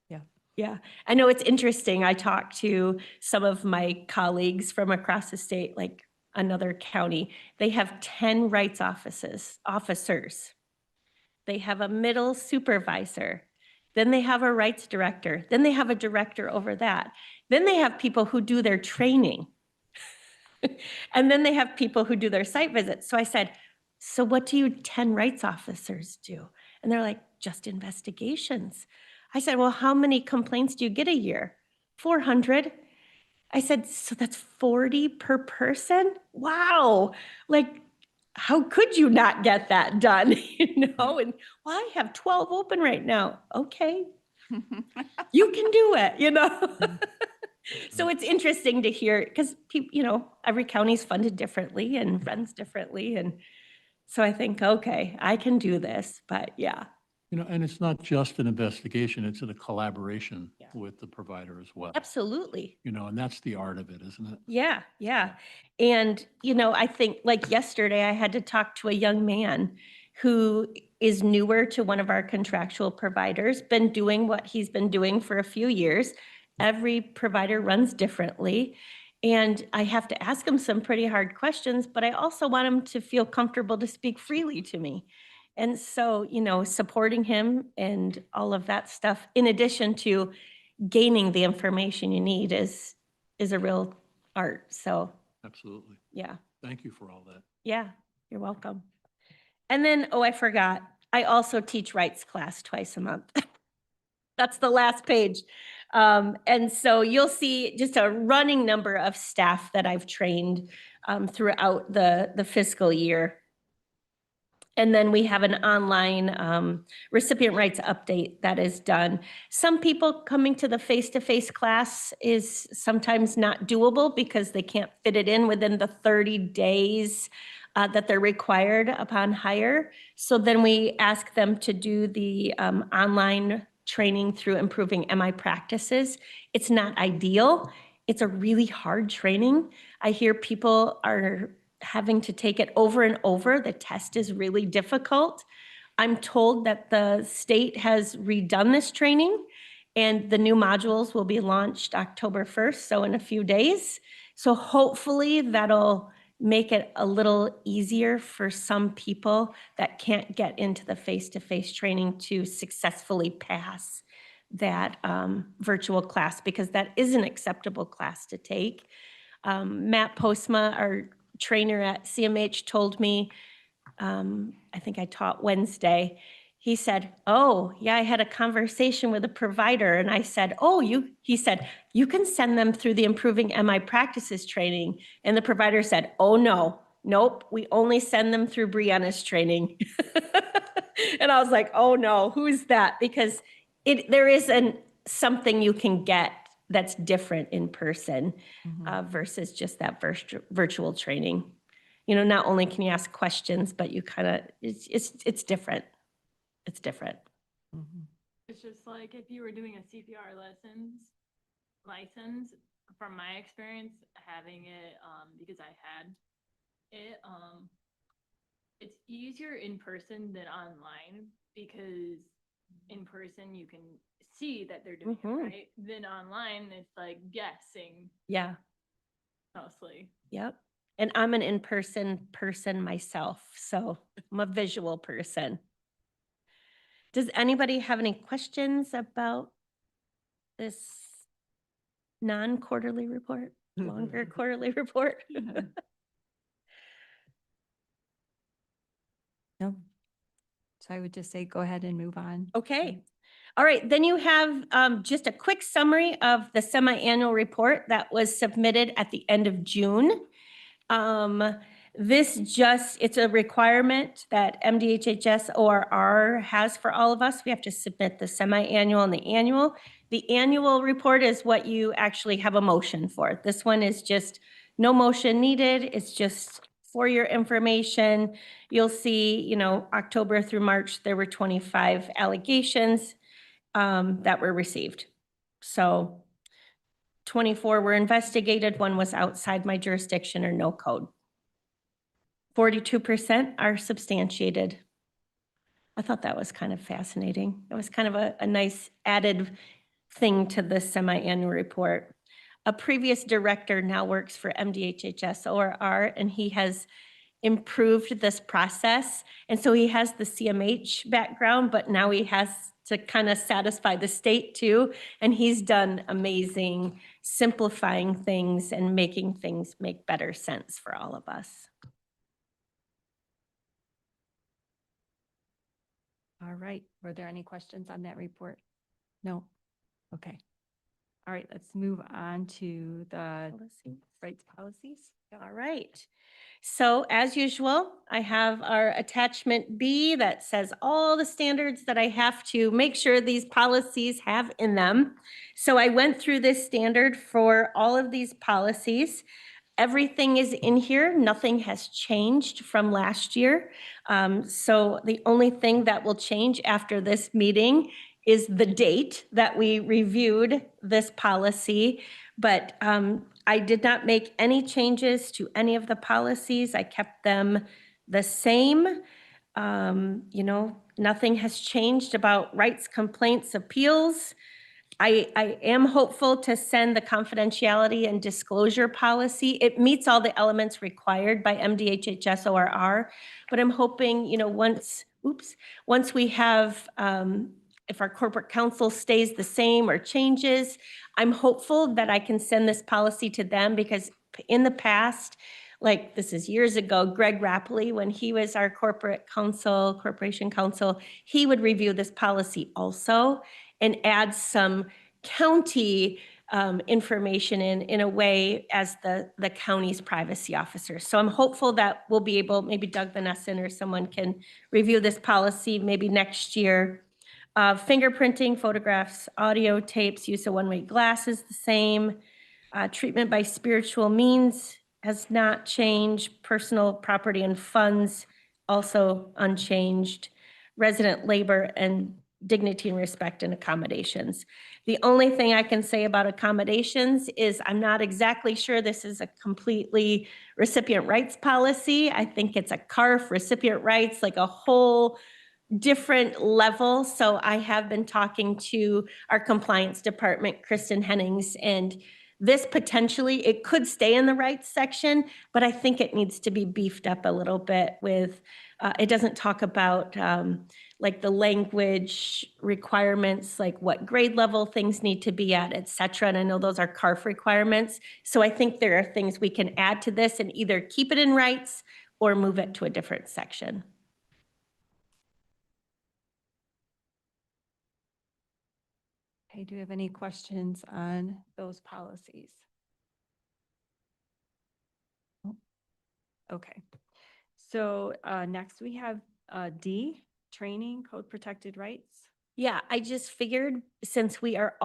A: Yeah.
R: Yeah, I know it's interesting. I talked to some of my colleagues from across the state, like another county. They have 10 rights officers. They have a middle supervisor. Then they have a rights director. Then they have a director over that. Then they have people who do their training. And then they have people who do their site visits. So I said, so what do you 10 rights officers do? And they're like, just investigations. I said, well, how many complaints do you get a year? 400. I said, so that's 40 per person? Wow. Like, how could you not get that done? And well, I have 12 open right now. Okay, you can do it. So it's interesting to hear because every county's funded differently and runs differently. And so I think, okay, I can do this, but yeah.
G: And it's not just an investigation, it's in a collaboration with the provider as well.
R: Absolutely.
G: And that's the art of it, isn't it?
R: Yeah, yeah. And, I think like yesterday I had to talk to a young man who is newer to one of our contractual providers, been doing what he's been doing for a few years. Every provider runs differently. And I have to ask him some pretty hard questions, but I also want him to feel comfortable to speak freely to me. And so, supporting him and all of that stuff, in addition to gaining the information you need is a real art. So
G: Absolutely.
R: yeah,
G: Thank you for all that.
R: yeah, you're welcome. And then, I forgot, I also teach rights class twice a month. That's the last page. And so you'll see just a running number of staff that I've trained throughout the fiscal year. And then we have an online recipient rights update that is done. Some people coming to the face-to-face class is sometimes not doable because they can't fit it in within the 30 days that they're required upon hire. So then we ask them to do the online training through Improving MI Practices. It's not ideal. It's a really hard training. I hear people are having to take it over and over. The test is really difficult. I'm told that the state has redone this training and the new modules will be launched October 1st, so in a few days. So hopefully that'll make it a little easier for some people that can't get into the face-to-face training to successfully pass that virtual class, because that is an acceptable class to take. Matt Postma, our trainer at CMH, told me, I think I taught Wednesday, he said, oh, yeah, I had a conversation with a provider. And I said, he said, you can send them through the Improving MI Practices training. And the provider said, oh, nope, we only send them through Brianna's training. And I was like, oh no, who's that? Because there is something you can get that's different in person versus just that virtual training. Not only can you ask questions, but you it's different. It's different.
S: It's just like if you were doing a CPR license, from my experience, having it, because I had it, it's easier in person than online, because in person you can see that they're doing it right. Then online, it's like guessing.
R: Yeah.
S: Mostly.
R: Yep. And I'm an in-person person myself, so I'm a visual person. Does anybody have any questions about this non-quarterly report? longer quarterly report.
A: No. So I would just say, go ahead and move on.
R: Okay. All right, then you have just a quick summary of the semi-annual report that was submitted at the end of June. It's a requirement that MDHHS ORR has for all of us. We have to submit the semi-annual and the annual. The annual report is what you actually have a motion for. This one is just no motion needed. It's just for your information. You'll see, October through March, there were 25 allegations that were received. So 24 were investigated, one was outside my jurisdiction or no code. 42% are substantiated. I thought that was kind of fascinating. It was kind of a nice added thing to the semi-annual report. A previous director now works for MDHHS ORR, and he has improved this process. And so he has the CMH background, but now he has to kind of satisfy the state too. And he's done amazing simplifying things and making things make better sense for all of us.
A: All right. Were there any questions on that report? No? Okay. All right, let's move on to the rights policies.
R: All right. So as usual, I have our attachment B that says all the standards that I have to make sure these policies have in them. So I went through this standard for all of these policies. Everything is in here. Nothing has changed from last year. So the only thing that will change after this meeting is the date that we reviewed this policy. But I did not make any changes to any of the policies. I kept them the same. Nothing has changed about rights, complaints, appeals. I am hopeful to send the confidentiality and disclosure policy. It meets all the elements required by MDHHS ORR, but I'm hoping, once we have, if our corporate counsel stays the same or changes, I'm hopeful that I can send this policy to them, because in the past, like this is years ago, Greg Rappley, when he was our corporation counsel, he would review this policy also and add some county information in a way as the county's privacy officer. So I'm hopeful that we'll be able, maybe Doug Vanesson or someone can review this policy maybe next year. Fingerprinting, photographs, audio tapes, use of one-way glasses, the same. Treatment by spiritual means has not changed. Personal property and funds also unchanged. Resident labor and dignity and respect and accommodations. The only thing I can say about accommodations is I'm not exactly sure this is a completely recipient rights policy. I think it's a CARF, recipient rights, like a whole different level. So I have been talking to our compliance department, Kristen Hennings, and this potentially, it could stay in the rights section, but I think it needs to be beefed up a little bit with, it doesn't talk about like the language requirements, like what grade level things need to be at, et cetera. And I know those are CARF requirements. So I think there are things we can add to this and either keep it in rights or move it to a different section.
A: Okay, do you have any questions on those policies? Okay, so next we have D, training, code protected rights.
R: Yeah, I just figured since we are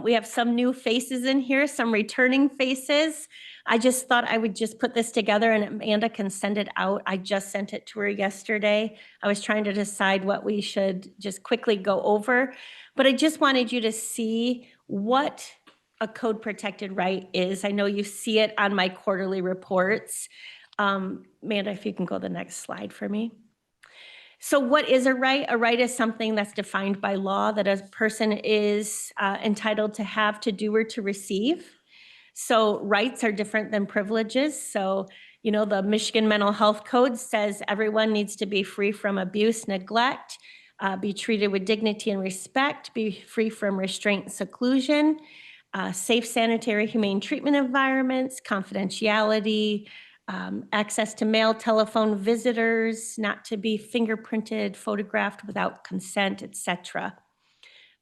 R: we have some new faces in here, some returning faces. I just thought I would just put this together and Amanda can send it out. I just sent it to her yesterday. I was trying to decide what we should just quickly go over, but I just wanted you to see what a code protected right is. I know you see it on my quarterly reports. Amanda, if you can go to the next slide for me. So what is a right? A right is something that's defined by law that a person is entitled to have, to do, or to receive. So rights are different than privileges. So, the Michigan Mental Health Code says everyone needs to be free from abuse, neglect, be treated with dignity and respect, be free from restraint and seclusion. safe, sanitary, humane treatment environments, confidentiality, access to mail, telephone visitors, not to be fingerprinted, photographed without consent, et cetera.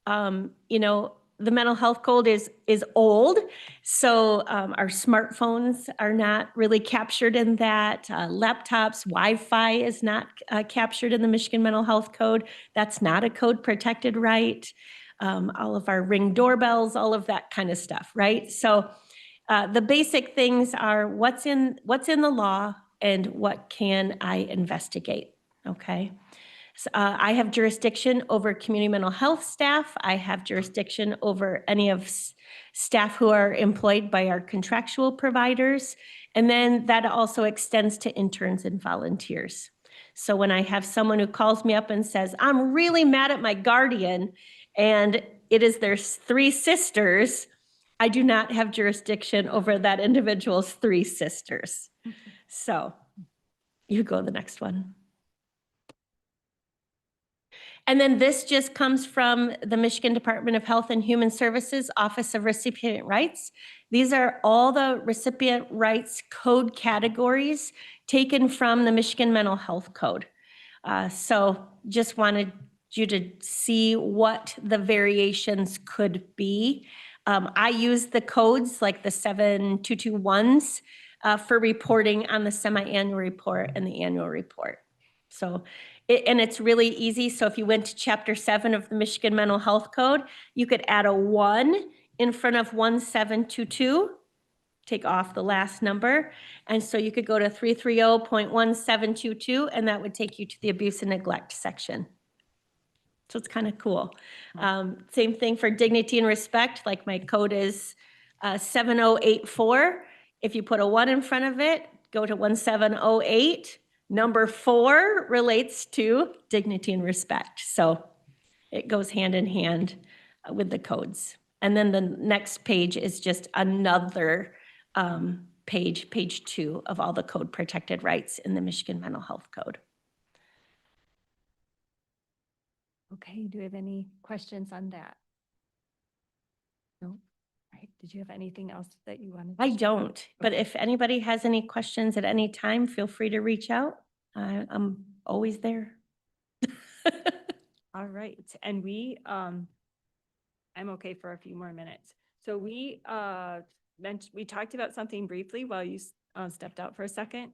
R: You know, the mental health code is old, so our smartphones are not really captured in that. Laptops, Wi-Fi is not captured in the Michigan Mental Health Code. That's not a code protected right. All of our Ring doorbells, all of that kind of stuff, right? So the basic things are what's in the law and what can I investigate, okay? I have jurisdiction over community mental health staff. I have jurisdiction over any of staff who are employed by our contractual providers. And then that also extends to interns and volunteers. So when I have someone who calls me up and says, I'm really mad at my guardian, and it is their 3 sisters, I do not have jurisdiction over that individual's 3 sisters. So you go to the next one. And then this just comes from the Michigan Department of Health and Human Services Office of Recipient Rights. These are all the recipient rights code categories taken from the Michigan Mental Health Code. So just wanted you to see what the variations could be. I use the codes like the 7221s for reporting on the semi-annual report and the annual report. So, and it's really easy. So if you went to Chapter 7 of the Michigan Mental Health Code, you could add a 1 in front of 1722, take off the last number. And so you could go to 330.1722, and that would take you to the abuse and neglect section. So it's kind of cool. Same thing for dignity and respect, like my code is 7084. If you put a 1 in front of it, go to 1708. Number 4 relates to dignity and respect. So it goes hand in hand with the codes. And then the next page is just another page 2 of all the code protected rights in the Michigan Mental Health Code.
A: Okay, do we have any questions on that? No? Right, did you have anything else that you wanted to
R: I
A: share?
R: don't, but if anybody has any questions at any time, feel free to reach out. I'm always there.
A: All right, and we, I'm okay for a few more minutes. So we talked about something briefly while you stepped out for a second.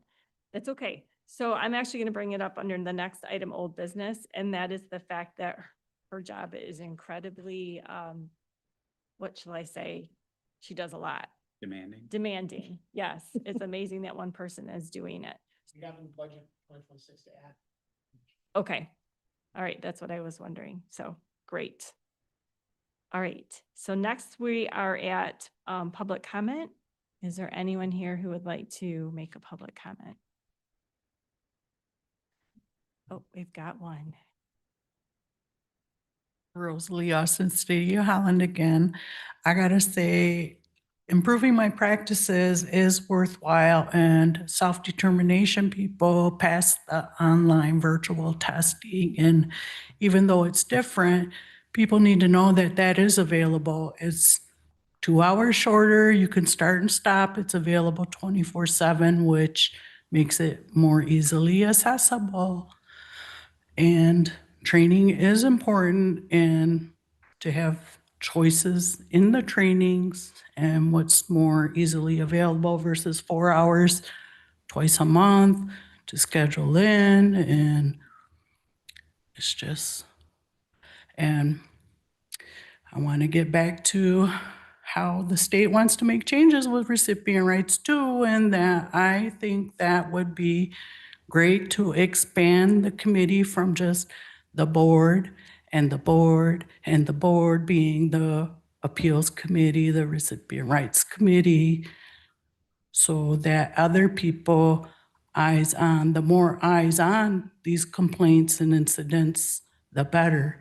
A: That's okay. So I'm actually going to bring it up under the next item, old business, and that is the fact that her job is incredibly, what shall I say? She does a lot.
L: Demanding.
A: Demanding, yes. It's amazing that one person is doing it.
I: We got in the budget 2026 to add.
A: Okay. All right, that's what I was wondering. So, great. All right, so next we are at public comment. Is there anyone here who would like to make a public comment? Oh, we've got one.
P: Rosalie Austin, City of Holland again. I gotta say, improving my practices is worthwhile, and self-determination people pass the online virtual testing. And even though it's different, people need to know that that is available. It's 2 hours shorter. You can start and stop. It's available 24/7, which makes it more easily accessible. And training is important, and to have choices in the trainings and what's more easily available versus 4 hours twice a month to schedule in. And it's just, and I want to get back to how the state wants to make changes with recipient rights too, and that I think that would be great to expand the committee from just the board and the board and the board being the appeals committee, the recipient rights committee, so that other people eyes on, the more eyes on these complaints and incidents, the better.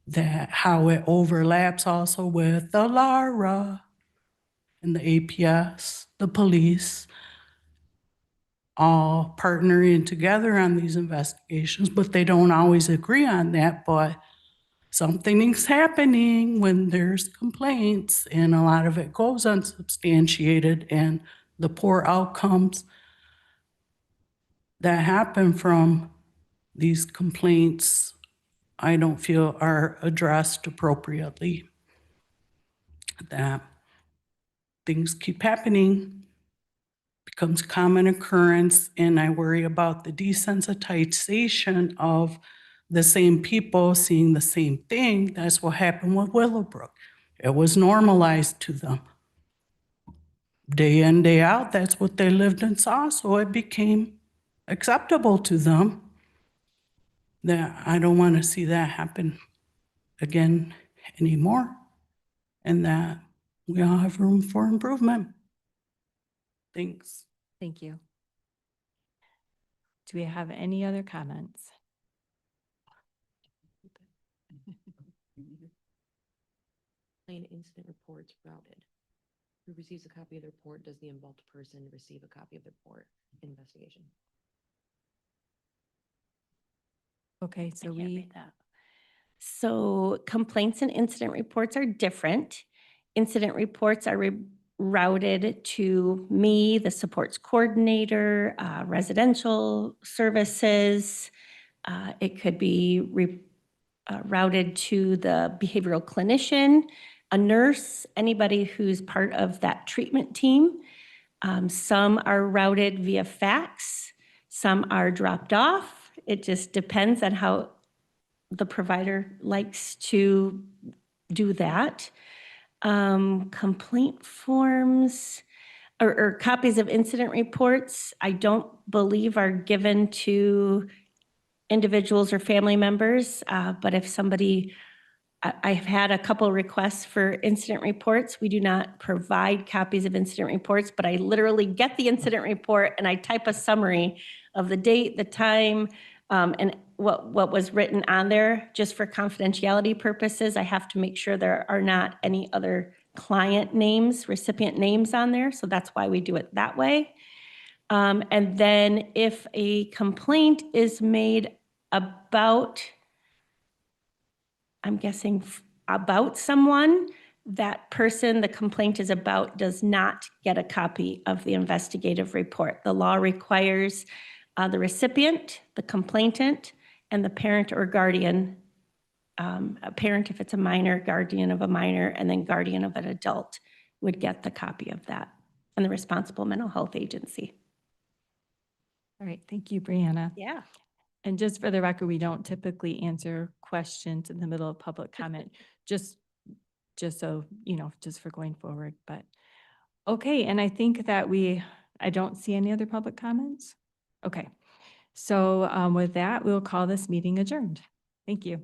P: That how it overlaps also with the LARA and the APS, the police, all partnering together on these investigations, but they don't always agree on that. But something is happening when there's complaints, and a lot of it goes unsubstantiated, and the poor outcomes that happen from these complaints, I don't feel are addressed appropriately. That things keep happening, becomes common occurrence, and I worry about the desensitization of the same people seeing the same thing. That's what happened with Willowbrook. It was normalized to them. Day in, day out, that's what they lived and saw, so it became acceptable to them. That I don't want to see that happen again anymore, and that we all have room for improvement. Thanks.
A: Thank you. Do we have any other comments?
H: Plain incident reports routed. Who receives a copy of the report? Does the involved person receive a copy of the report? Investigation.
A: Okay,
R: I
A: so
R: can't
A: we,
R: read that. So complaints and incident reports are different. Incident reports are routed to me, the supports coordinator, residential services. It could be routed to the behavioral clinician, a nurse, anybody who's part of that treatment team. Some are routed via fax, some are dropped off. It just depends on how the provider likes to do that. Complaint forms or copies of incident reports, I don't believe are given to individuals or family members. But if somebody, I've had a couple requests for incident reports. We do not provide copies of incident reports, but I literally get the incident report and I type a summary of the date, the time, and what was written on there. Just for confidentiality purposes, I have to make sure there are not any other client names, recipient names on there. So that's why we do it that way. And then if a complaint is made about, I'm guessing about someone, that person the complaint is about does not get a copy of the investigative report. The law requires the recipient, the complainant, and the parent or guardian, a parent if it's a minor, guardian of a minor, and then guardian of an adult would get the copy of that, and the responsible mental health agency.
A: all right, thank you, Brianna.
R: Yeah.
A: And just for the record, we don't typically answer questions in the middle of public comment, just so, you know, just for going forward, but okay. And I think that I don't see any other public comments. Okay. So with that, we'll call this meeting adjourned. Thank you.